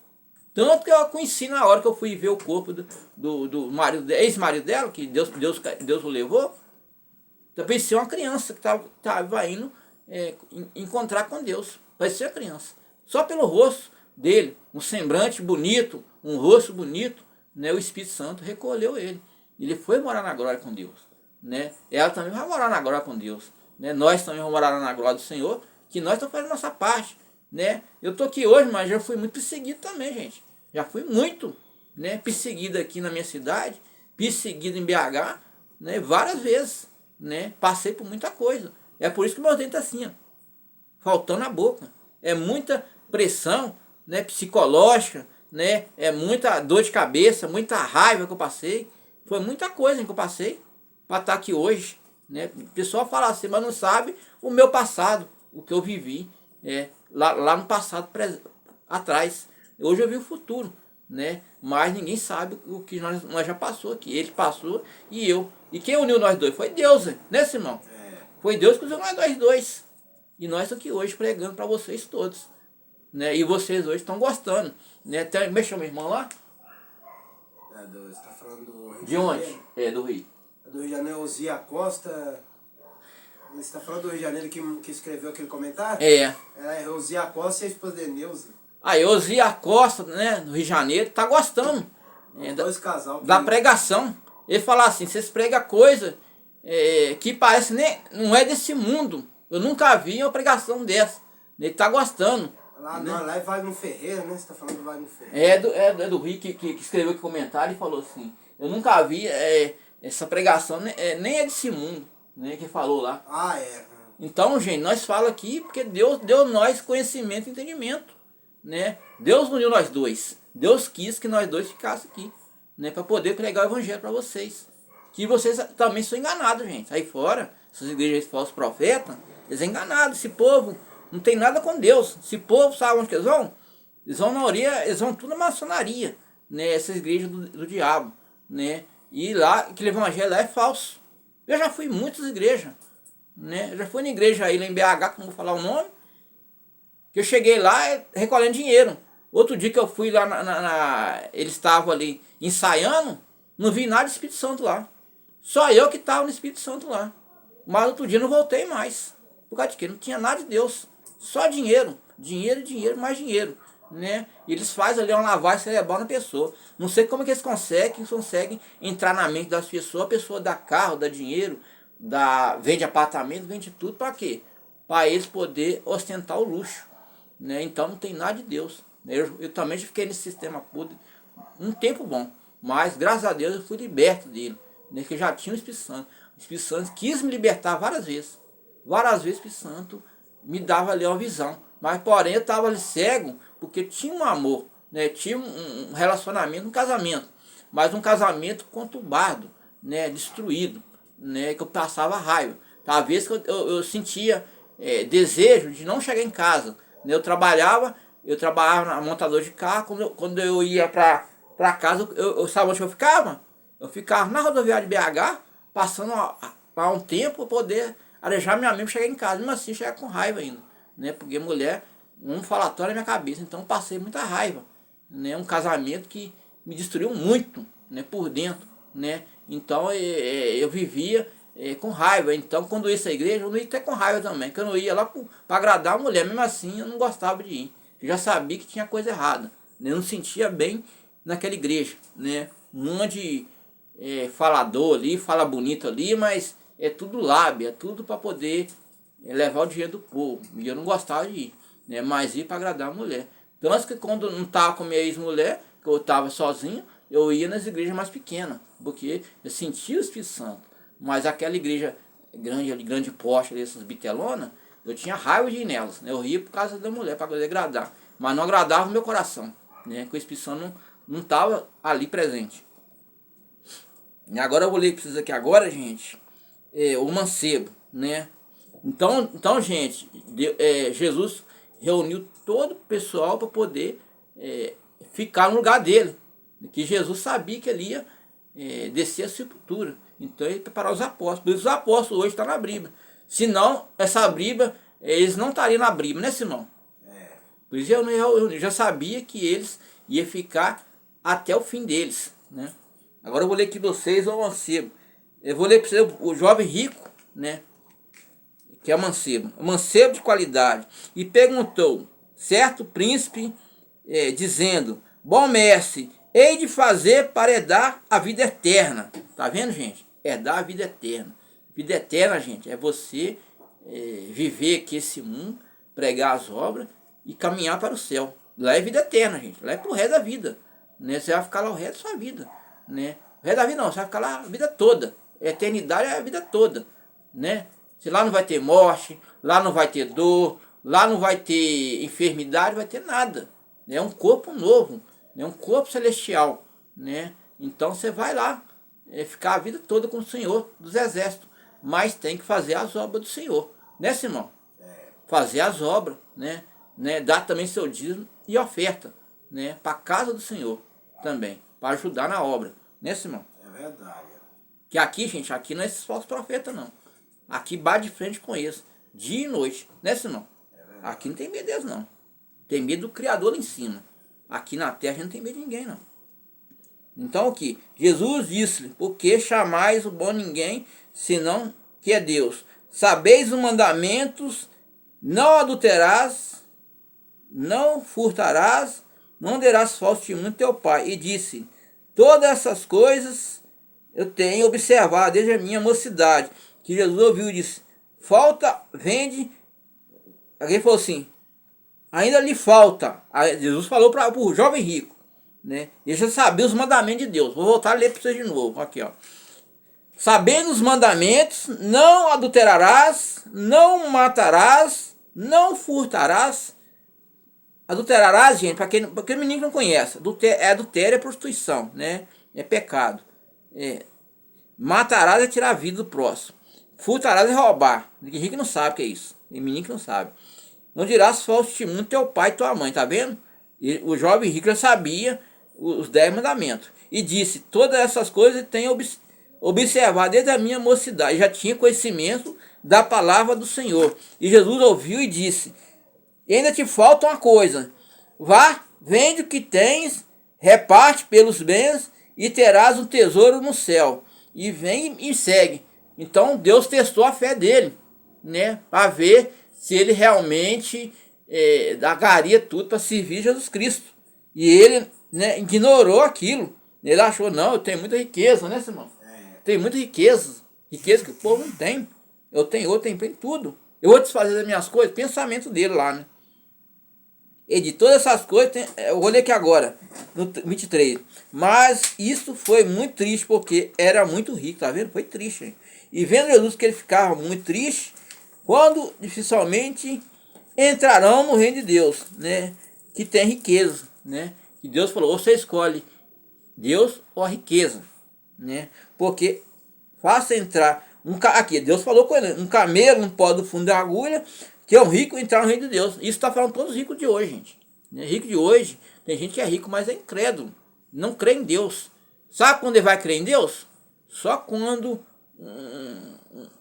B: Tanto que eu a conheci na hora que eu fui ver o corpo do marido, ex-marido dela, que Deus o levou. Eu pensei uma criança que estava indo encontrar com Deus. Vai ser a criança. Só pelo rosto dele, um semblante bonito, um rosto bonito, né, o Espírito Santo recolheu ele. Ele foi morar na glória com Deus. Né? Ela também vai morar na glória com Deus. Né? Nós também vamos morar na glória do Senhor, que nós estamos fazendo a nossa parte. Né? Eu estou aqui hoje, mas já fui muito perseguido também, gente. Já fui muito, né, perseguido aqui na minha cidade, perseguido em BH, né, várias vezes. Né? Passei por muita coisa. É por isso que meus dentes assim, ó, faltando a boca. É muita pressão, né, psicológica, né, é muita dor de cabeça, muita raiva que eu passei. Foi muita coisa que eu passei para estar aqui hoje. Né? O pessoal fala assim, mas não sabe o meu passado, o que eu vivi lá no passado atrás. Hoje eu vi o futuro, né? Mas ninguém sabe o que nós já passou aqui. Ele passou e eu. E quem uniu nós dois? Foi Deus, né, Simão? Foi Deus que uniu nós dois. E nós aqui hoje pregando para vocês todos. Né? E vocês hoje estão gostando. Né? Me chama a irmã lá?
A: Você está falando do Rio
B: de onde? Do Rio.
A: Do Rio de Janeiro, Ozia Costa. Você está falando do Rio de Janeiro que escreveu aquele comentário?
B: É
A: Ozia Costa e a esposa de Neuza.
B: Aí, Ozia Costa, né, no Rio de Janeiro, tá gostando
A: dois casal
B: da pregação. Ele fala assim, vocês pregam coisa que parece não é desse mundo. Eu nunca vi uma pregação dessa. Ele tá gostando.
A: Lá é Wagner Ferreira, né? Você tá falando do Wagner Ferreira.
B: É do Rio que escreveu aqui comentário e falou assim, eu nunca vi essa pregação, nem é desse mundo, né, que falou lá. Então, gente, nós falamos aqui porque Deus deu nós conhecimento e entendimento. Né? Deus uniu nós dois. Deus quis que nós dois ficássemos aqui, né, para poder pregar o evangelho para vocês. Que vocês também são enganados, gente. Aí fora, essas igrejas de falsos profetas, eles são enganados. Esse povo não tem nada com Deus. Esse povo, sabe onde que eles vão? Eles vão na orelha, eles vão tudo na maçonaria, né? Essas igrejas do diabo, né? E lá, aquele evangelho lá é falso. Eu já fui em muitas igrejas, né? Eu já fui na igreja aí lá em BH, que não vou falar o nome, que eu cheguei lá recolhendo dinheiro. Outro dia que eu fui lá, eles estavam ali ensaiando, não vi nada de Espírito Santo lá. Só eu que estava no Espírito Santo lá. Mas outro dia não voltei mais. Por causa de quê? Não tinha nada de Deus. Só dinheiro. Dinheiro, dinheiro, mais dinheiro. Né? E eles fazem ali uma lavagem cerebral na pessoa. Não sei como é que eles conseguem entrar na mente das pessoas. A pessoa dá carro, dá dinheiro, vende apartamento, vende tudo. Para quê? Para eles poder ostentar o luxo. Né? Então não tem nada de Deus. Eu também fiquei nesse sistema podre um tempo bom. Mas graças a Deus eu fui liberto dele. Né? Que já tinha o Espírito Santo. O Espírito Santo quis me libertar várias vezes. Várias vezes o Espírito Santo me dava ali uma visão. Mas porém eu estava ali cego porque tinha um amor. Né? Tinha um relacionamento, um casamento. Mas um casamento conturbado, né? Destruído. Né? Que eu passava raiva. Talvez que eu sentia desejo de não chegar em casa. Eu trabalhava na montadora de carro. Quando eu ia para casa, eu sabe onde eu ficava? Eu ficava na rodoviária de BH, passando há um tempo para poder arejar minha mente para chegar em casa. Mesmo assim, chegar com raiva ainda. Né? Porque mulher, um falatório na minha cabeça. Então, passei muita raiva. Né? Um casamento que me destruiu muito, né? Por dentro. Né? Então, eu vivia com raiva. Então, quando eu ia essa igreja, eu não ia até com raiva também, porque eu não ia lá para agradar a mulher. Mesmo assim, eu não gostava de ir. Eu já sabia que tinha coisa errada, né? Eu não sentia bem naquela igreja, né? Um monte de falador ali, fala bonito ali, mas é tudo lábia, é tudo para poder levar o dinheiro do povo. E eu não gostava de ir, né? Mas ir para agradar a mulher. Tanto que quando não estava com minha ex-mulher, que eu estava sozinho, eu ia nas igrejas mais pequenas, porque eu sentia o Espírito Santo. Mas aquela igreja grande, ali, grande porte, dessas bitelonas, eu tinha raiva de ir nelas, né? Eu ia por causa da mulher, para poder agradar. Mas não agradava o meu coração, né? Que o Espírito Santo não estava ali presente. E agora eu vou ler para vocês aqui agora, gente, o mancebo, né? Então gente, Jesus reuniu todo o pessoal para poder ficar no lugar dele. Que Jesus sabia que ele ia descer a sepultura. Então ele preparou os apóstolos. Por isso os apóstolos hoje estão na Bíblia. Senão, essa Bíblia, eles não estariam na Bíblia, né, Simão? Por isso eu já sabia que eles iam ficar até o fim deles, né? Agora eu vou ler aqui para vocês o mancebo. Eu vou ler para vocês o jovem rico, né? Que é mancebo. Mancebo de qualidade. E perguntou, certo príncipe, dizendo, bom mestre, hei de fazer para herdar a vida eterna. Tá vendo, gente? Herdar a vida eterna. Vida eterna, gente, é você viver aqui esse mundo, pregar as obras e caminhar para o céu. Lá é vida eterna, gente. Lá é pro resto da vida, né? Você vai ficar lá o resto da sua vida, né? O resto da vida não, você vai ficar lá a vida toda. A eternidade é a vida toda, né? Se lá não vai ter morte, lá não vai ter dor, lá não vai ter enfermidade, vai ter nada. É um corpo novo, é um corpo celestial, né? Então você vai lá ficar a vida toda com o Senhor dos Exércitos, mas tem que fazer as obras do Senhor, né, Simão? Fazer as obras, né? Dar também seu dízimo e oferta, né? Para a casa do Senhor também, para ajudar na obra, né, Simão?
A: É verdade.
B: Que aqui, gente, aqui não é esses falsos profetas, não. Aqui bate de frente com eles, dia e noite, né, Simão? Aqui não tem medo deles, não. Tem medo do Criador lá em cima. Aqui na terra a gente não tem medo de ninguém, não. Então aqui, Jesus disse-lhe, por que chamais o bom ninguém, senão que é Deus? Sabeis os mandamentos, não adulterarás, não furtarás, não derás falso testemunho teu pai. E disse, todas essas coisas eu tenho observado desde a minha mocidade. Que Jesus ouviu e disse, falta, vende. Alguém falou assim, ainda lhe falta. Aí Jesus falou para o jovem rico, né? Ele já sabia os mandamentos de Deus. Vou voltar a ler para vocês de novo. Aqui, ó. Sabendo os mandamentos, não adulterarás, não matarás, não furtarás. Adulterarás, gente, para quem o menino não conhece, adultério é prostituição, né? É pecado. Matarás é tirar a vida do próximo. Furtarás é roubar. Ninguém que não sabe o que é isso. Tem menino que não sabe. Não dirás falso testemunho teu pai e tua mãe, tá vendo? E o jovem rico já sabia os 10 mandamentos. E disse, todas essas coisas tenho observado desde a minha mocidade. Já tinha conhecimento da palavra do Senhor. E Jesus ouviu e disse, e ainda te falta uma coisa. Vá, vende o que tens, reparte pelos bens e terás um tesouro no céu. E vem e segue. Então Deus testou a fé dele, né? Para ver se ele realmente dagaria tudo para servir Jesus Cristo. E ele, né, ignorou aquilo. Ele achou, não, eu tenho muita riqueza, né, Simão? Tem muita riqueza. Riqueza que o povo não tem. Eu tenho tudo. Eu vou desfazer das minhas coisas. Pensamento dele lá, né? E de todas essas coisas, eu vou ler aqui agora, no 23. Mas isso foi muito triste, porque era muito rico, tá vendo? Foi triste, hein? E vendo Jesus que ele ficava muito triste, quando dificilmente entrarão no reino de Deus, né? Que tem riqueza, né? Que Deus falou, você escolhe Deus ou a riqueza, né? Porque faça entrar, aqui Deus falou com ele, um camelo não pode do fundo da agulha, que é um rico entrar no reino de Deus. Isso está falando todos os ricos de hoje, gente. Rico de hoje, tem gente que é rico, mas é incrédulo. Não crê em Deus. Sabe quando ele vai crer em Deus? Só quando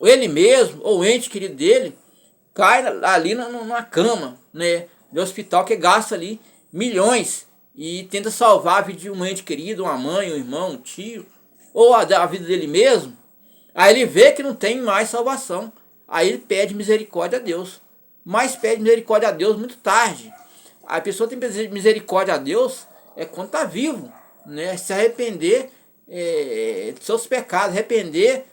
B: ele mesmo, ou o ente querido dele, cai ali numa cama, né, de hospital, que gasta ali milhões e tenta salvar a vida de um ente querido, uma mãe, um irmão, um tio, ou a vida dele mesmo. Aí ele vê que não tem mais salvação. Aí ele pede misericórdia a Deus. Mas pede misericórdia a Deus muito tarde. A pessoa tem misericórdia a Deus quando está vivo, né? Se arrepender de seus pecados, arrepender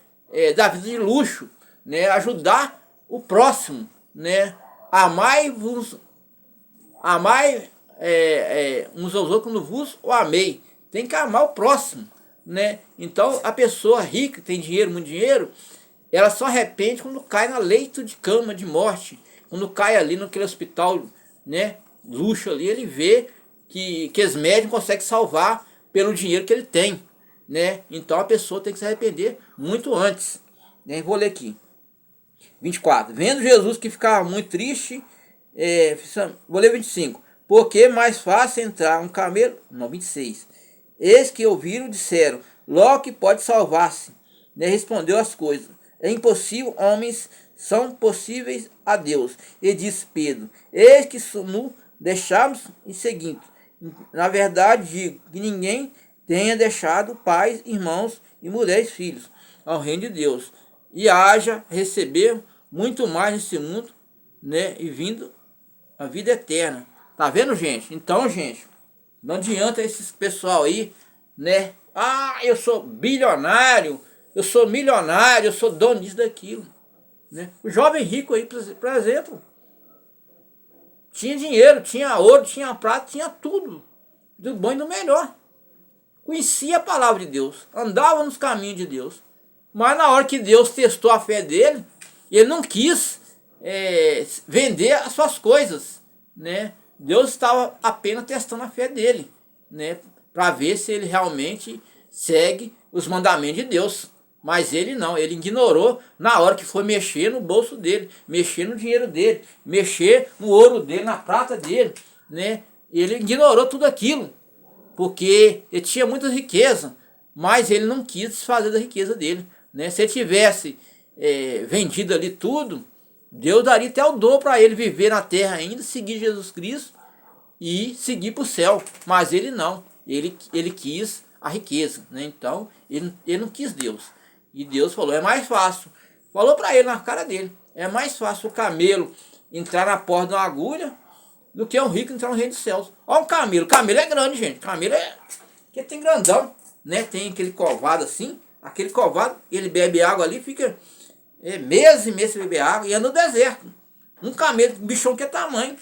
B: da vida de luxo, né? Ajudar o próximo, né? Amai-vos, amai uns aos outros quando vos o amei. Tem que amar o próximo, né? Então a pessoa rica, tem dinheiro, muito dinheiro, ela só arrepende quando cai na leito de cama de morte, quando cai ali naquele hospital, né, luxo ali, ele vê que os médicos conseguem salvar pelo dinheiro que ele tem, né? Então a pessoa tem que se arrepender muito antes, né? Vou ler aqui. 24. Vendo Jesus que ficava muito triste, vou ler 25. Porque mais fácil entrar um camelo... Não, 26. Eis que ouviram, disseram, logo que pode salvar-se. Né? Respondeu as coisas. É impossível, homens são possíveis a Deus. E disse Pedro, eis que no deixamos e seguimos. Na verdade digo que ninguém tenha deixado pais, irmãos e mulheres, filhos, ao reino de Deus. E haja receber muito mais nesse mundo, né? E vindo a vida eterna. Tá vendo, gente? Então, gente, não adianta esses pessoal aí, né? Ah, eu sou bilionário, eu sou milionário, eu sou dono disso, daquilo. Né? O jovem rico aí, por exemplo, tinha dinheiro, tinha ouro, tinha prata, tinha tudo. Do bom e do melhor. Conhecia a palavra de Deus, andava nos caminhos de Deus. Mas na hora que Deus testou a fé dele, ele não quis vender as suas coisas, né? Deus estava apenas testando a fé dele, né? Para ver se ele realmente segue os mandamentos de Deus. Mas ele não, ele ignorou na hora que foi mexer no bolso dele, mexer no dinheiro dele, mexer no ouro dele, na prata dele, né? Ele ignorou tudo aquilo, porque ele tinha muita riqueza, mas ele não quis desfazer da riqueza dele, né? Se ele tivesse vendido ali tudo, Deus daria até o dom para ele viver na terra ainda, seguir Jesus Cristo e seguir para o céu. Mas ele não, ele quis a riqueza, né? Então ele não quis Deus. E Deus falou, é mais fácil. Falou para ele na cara dele, é mais fácil o camelo entrar na porta de uma agulha do que um rico entrar no reino dos céus. Olha um camelo, camelo é grande, gente. Camelo que tem grandão, né? Tem aquele covado assim, aquele covado, ele bebe água ali, fica meses e meses sem beber água e anda no deserto. Um camelo, um bichão que é tamanho,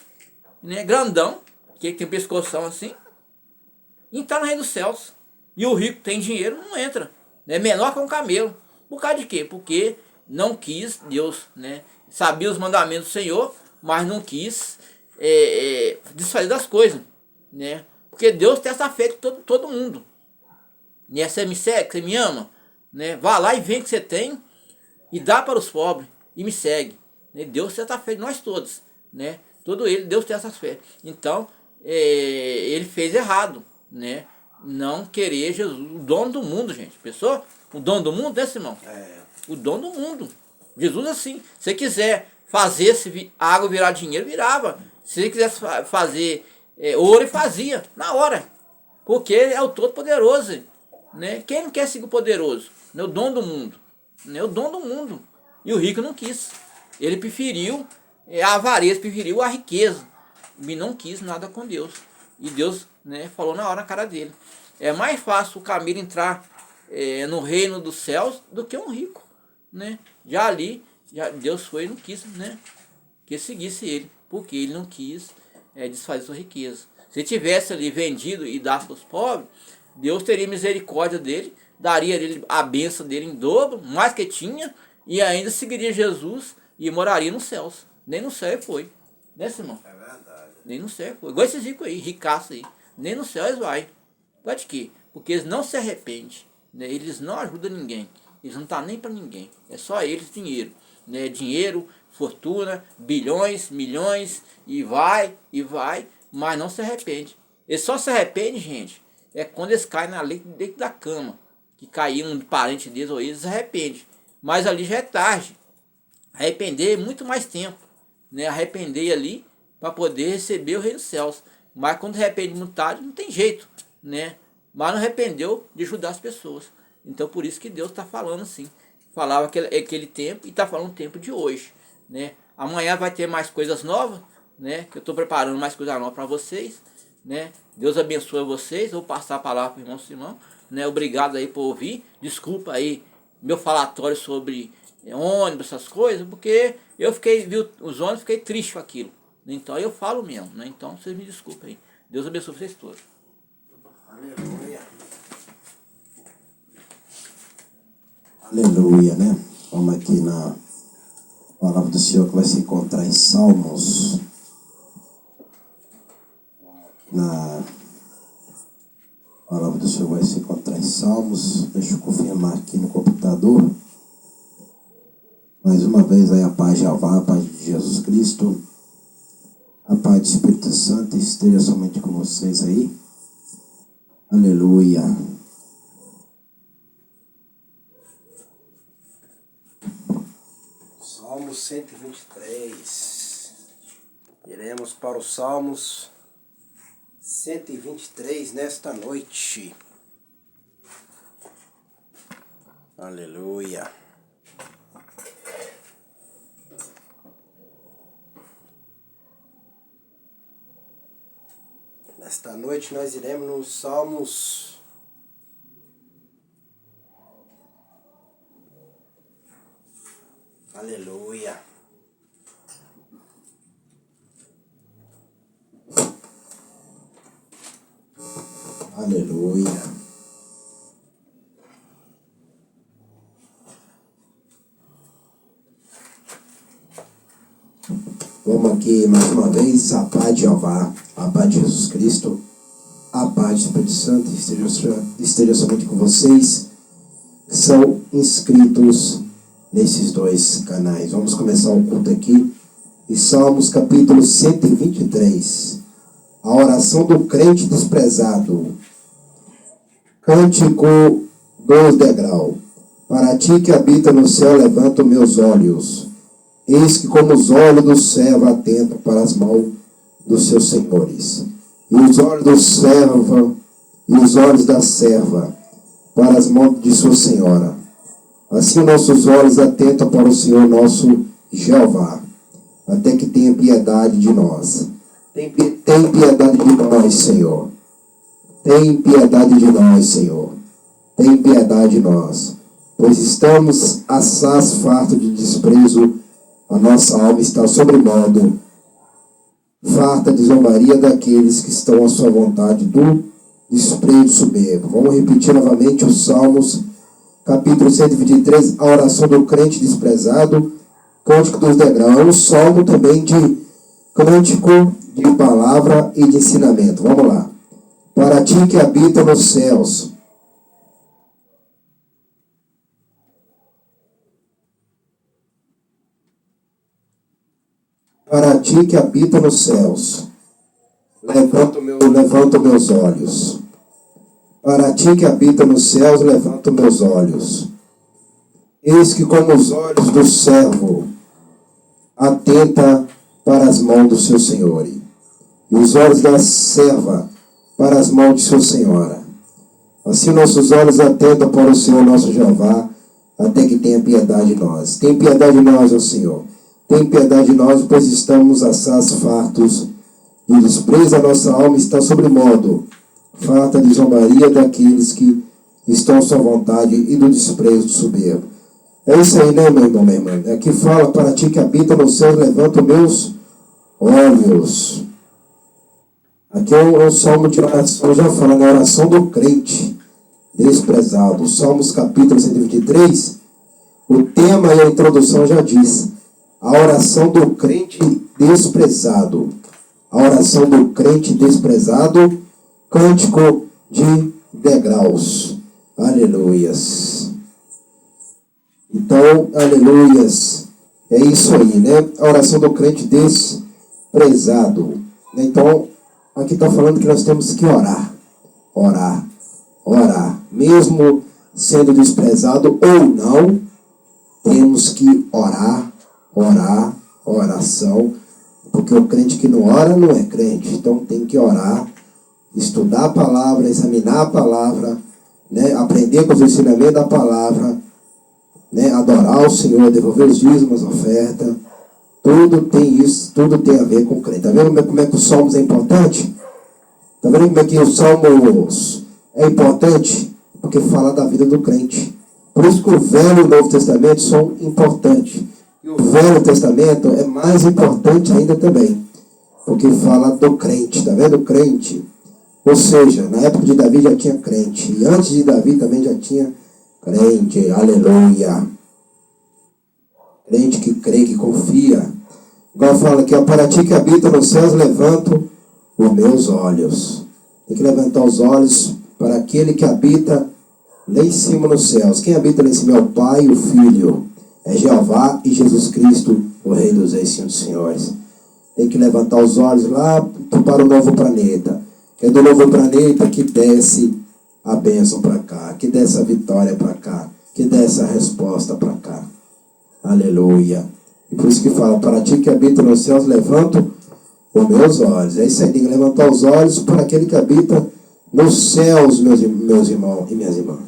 B: né? Grandão, que tem um pescoção assim, e entrar no reino dos céus. E o rico tem dinheiro, não entra. É menor que um camelo. Por causa de quê? Porque não quis Deus, né? Sabia os mandamentos do Senhor, mas não quis desfazer das coisas, né? Porque Deus tem essa fé de todo mundo. Né? Você me segue, você me ama, né? Vá lá e vê o que você tem e dá para os pobres e me segue. Né? Deus tem essa fé de nós todos, né? Todo ele, Deus tem essa fé. Então, ele fez errado, né? Não querer Jesus, o dono do mundo, gente. Pessoa, o dono do mundo, né, Simão? O dono do mundo. Jesus assim, se você quiser fazer a água virar dinheiro, virava. Se ele quisesse fazer ouro, ele fazia, na hora. Porque ele é o Todo-Poderoso, né? Quem não quer seguir o poderoso? Né? O dono do mundo. Né? O dono do mundo. E o rico não quis. Ele preferiu a avareza, preferiu a riqueza. E não quis nada com Deus. E Deus, né, falou na hora na cara dele. É mais fácil o camelo entrar no reino dos céus do que um rico, né? Já ali, Deus foi e não quis, né, que seguisse ele, porque ele não quis desfazer sua riqueza. Se tivesse ali vendido e dado para os pobres, Deus teria misericórdia dele, daria a bênção dele em dobro, mais que tinha, e ainda seguiria Jesus e moraria nos céus. Nem no céu ele foi, né, Simão?
A: É verdade.
B: Nem no céu foi. Igual esses ricos aí, ricaços aí. Nem no céu eles vai. Por de quê? Porque eles não se arrependem, né? Eles não ajudam ninguém. Eles não estão nem para ninguém. É só eles dinheiro. Né? Dinheiro, fortuna, bilhões, milhões, e vai, mas não se arrepende. Eles só se arrependem, gente, quando eles caem na lei dentro da cama. Que caiu um parente deles ou eles se arrependem. Mas ali já é tarde. Arrepender é muito mais tempo. Né? Arrepender ali para poder receber o reino dos céus. Mas quando arrepende muito tarde, não tem jeito, né? Mas não arrependeu de ajudar as pessoas. Então por isso que Deus está falando assim. falava aquele tempo e está falando o tempo de hoje, né? Amanhã vai ter mais coisas novas, né? Que eu estou preparando mais coisas novas para vocês, né? Deus abençoe vocês. Vou passar a palavra para o irmão Simão, né? Obrigado aí por ouvir. Desculpa aí meu falatório sobre ônibus, essas coisas, porque eu vi os ônibus, fiquei triste com aquilo. Então eu falo mesmo, né? Então vocês me desculpem aí. Deus abençoe vocês todos.
A: Aleluia.
C: Aleluia, né? Vamos aqui na palavra do Senhor que vai se encontrar em Salmos. Na palavra do Senhor vai se encontrar em Salmos. Deixa eu confirmar aqui no computador. Mais uma vez aí a paz de Jeová, a paz de Jesus Cristo, a paz do Espírito Santo esteja somente com vocês aí. Aleluia.
A: Salmos 123. Iremos para os Salmos 123 nesta noite. Aleluia. Nesta noite nós iremos nos Salmos Aleluia.
C: Aleluia. Vamos aqui mais uma vez, a paz de Jeová, a paz de Jesus Cristo, a paz do Espírito Santo esteja somente com vocês que são inscritos nesses dois canais. Vamos começar o culto aqui em Salmos capítulo 123, a oração do crente desprezado. Cântico dos degraus. Para ti que habita no céu, levanto meus olhos. Eis que como os olhos do servo atentam para as mãos dos seus senhores, e os olhos do servo e os olhos da serva para as mãos de sua senhora. Assim nossos olhos atentam para o Senhor nosso Jeová, até que tenha piedade de nós. Tem piedade de nós, Senhor. Tem piedade de nós, Senhor. Tem piedade de nós, pois estamos assaz fartos de desprezo. A nossa alma está sobremodo farta de zombaria daqueles que estão à sua vontade do desprezo soberbo. Vamos repetir novamente os Salmos, capítulo 123, a oração do crente desprezado, cântico dos degraus. É um salmo também de cântico de palavra e de ensinamento. Vamos lá. Para ti que habita nos céus, para ti que habita nos céus, levanto meus olhos. Para ti que habita nos céus, levanto meus olhos. Eis que como os olhos do servo atenta para as mãos do seu senhor, e os olhos da serva para as mãos de sua senhora. Assim nossos olhos atentam para o Senhor nosso Jeová, até que tenha piedade de nós. Tem piedade de nós, ó Senhor. Tem piedade de nós, pois estamos assaz fartos de desprezo. A nossa alma está sobremodo farta de zombaria daqueles que estão à sua vontade e do desprezo do soberbo. É isso aí, né, meu irmão, minha irmã? Aqui fala, para ti que habita no céu, levanto meus olhos. Aqui é um salmo de oração, já fala, na oração do crente desprezado. Salmos capítulo 123, o tema e a introdução já diz: a oração do crente desprezado. A oração do crente desprezado, cântico de degraus. Aleluias. Então, aleluias. É isso aí, né? A oração do crente desprezado. Então, aqui está falando que nós temos que orar. Orar. Orar. Mesmo sendo desprezado ou não, temos que orar. Orar, oração, porque o crente que não ora não é crente. Então tem que orar, estudar a palavra, examinar a palavra, né? Aprender com os ensinamentos da palavra, né, adorar o Senhor, devolver os dízimos, oferta, tudo tem isso, tudo tem a ver com o crente. Está vendo como é que os salmos é importante? Está vendo como é que os salmos é importante? Porque fala da vida do crente. Por isso que o Velho e o Novo Testamento são importantes. E o Velho Testamento é mais importante ainda também, porque fala do crente. Está vendo? O crente. Ou seja, na época de Davi já tinha crente. E antes de Davi também já tinha crente. Aleluia. Crente que crê, que confia. Igual fala aqui, ó, para ti que habita nos céus, levanto os meus olhos. Tem que levantar os olhos para aquele que habita lá em cima nos céus. Quem habita lá em cima é o Pai e o Filho. É Jeová e Jesus Cristo, o Rei dos Reis, Senhor dos Senhores. Tem que levantar os olhos lá para o novo planeta. É do novo planeta que desce a bênção para cá, que desce a vitória para cá, que desce a resposta para cá. Aleluia. E por isso que fala, para ti que habita nos céus, levanto os meus olhos. É isso aí, tem que levantar os olhos para aquele que habita nos céus, meus irmãos e minhas irmãs.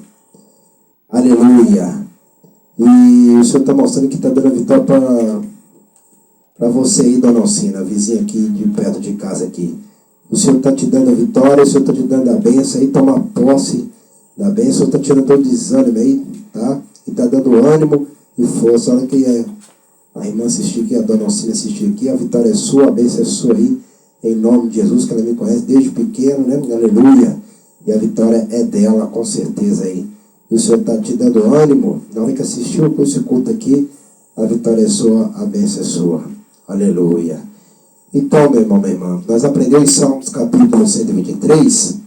C: Aleluia. E o Senhor está mostrando que está dando a vitória para você aí, dona Alcina, vizinha aqui de perto de casa aqui. O Senhor está te dando a vitória, o Senhor está te dando a bênção aí, toma posse da bênção, o Senhor está tirando todo o desânimo aí, tá? E está dando ânimo e força. Olha que a irmã assistir aqui, a dona Alcina assistir aqui, a vitória é sua, a bênção é sua aí, em nome de Jesus, que ela me conhece desde pequeno, né? Aleluia. E a vitória é dela, com certeza aí. E o Senhor está te dando ânimo. Na hora que assistiu esse culto aqui, a vitória é sua, a bênção é sua. Aleluia. Então, meu irmão, minha irmã, nós aprendemos em Salmos capítulo 123,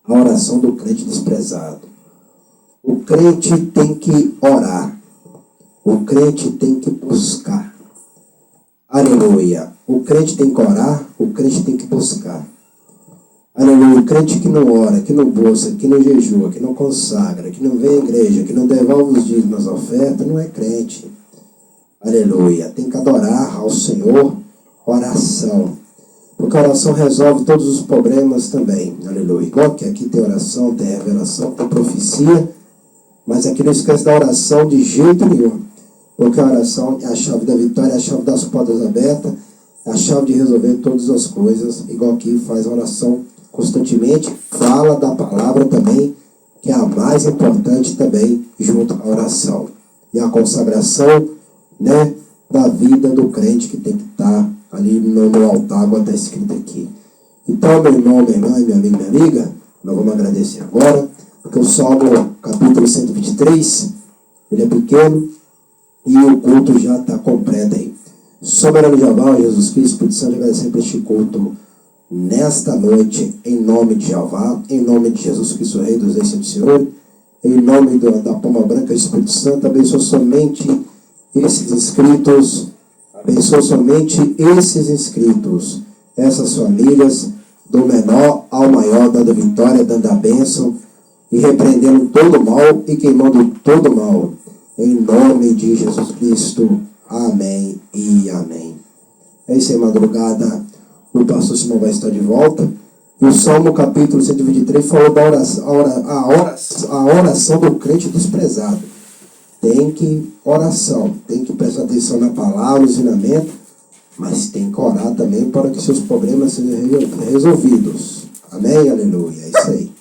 C: a oração do crente desprezado. O crente tem que orar. O crente tem que buscar. Aleluia. O crente tem que orar, o crente tem que buscar. Aleluia. O crente que não ora, que não busca, que não jejua, que não consagra, que não vem à igreja, que não devolve os dízimos, as ofertas, não é crente. Aleluia. Tem que adorar ao Senhor, oração. Porque a oração resolve todos os problemas também. Aleluia. Igual que aqui tem oração, tem revelação, tem profecia, mas aqui não esquece da oração de jeito nenhum. Porque a oração é a chave da vitória, é a chave das portas abertas, é a chave de resolver todas as coisas. Igual aqui faz a oração constantemente, fala da palavra também, que é a mais importante também, junto à oração. E a consagração, né, da vida do crente que tem que estar ali no altar, como está escrito aqui. Então, meu irmão, minha irmã, meu amigo, minha amiga, nós vamos agradecer agora, porque o Salmo capítulo 123, ele é pequeno, e o culto já está completo aí. Soberano Jeová, Jesus Cristo, Espírito Santo, agradecer por este culto nesta noite, em nome de Jeová, em nome de Jesus Cristo, Rei dos Reis, Senhor, em nome da Palma Branca, Espírito Santo, abençoa somente esses inscritos, abençoa somente esses inscritos, essas famílias, do menor ao maior, dando vitória, dando a bênção, e repreendendo todo mal e queimando todo mal. Em nome de Jesus Cristo. Amém e amém. É isso aí, madrugada. O pastor Simão vai estar de volta. E o Salmo capítulo 123 falou da a oração do crente desprezado. Tem que oração, tem que prestar atenção na palavra, no ensinamento, mas tem que orar também para que seus problemas sejam resolvidos. Amém? Aleluia. É isso aí.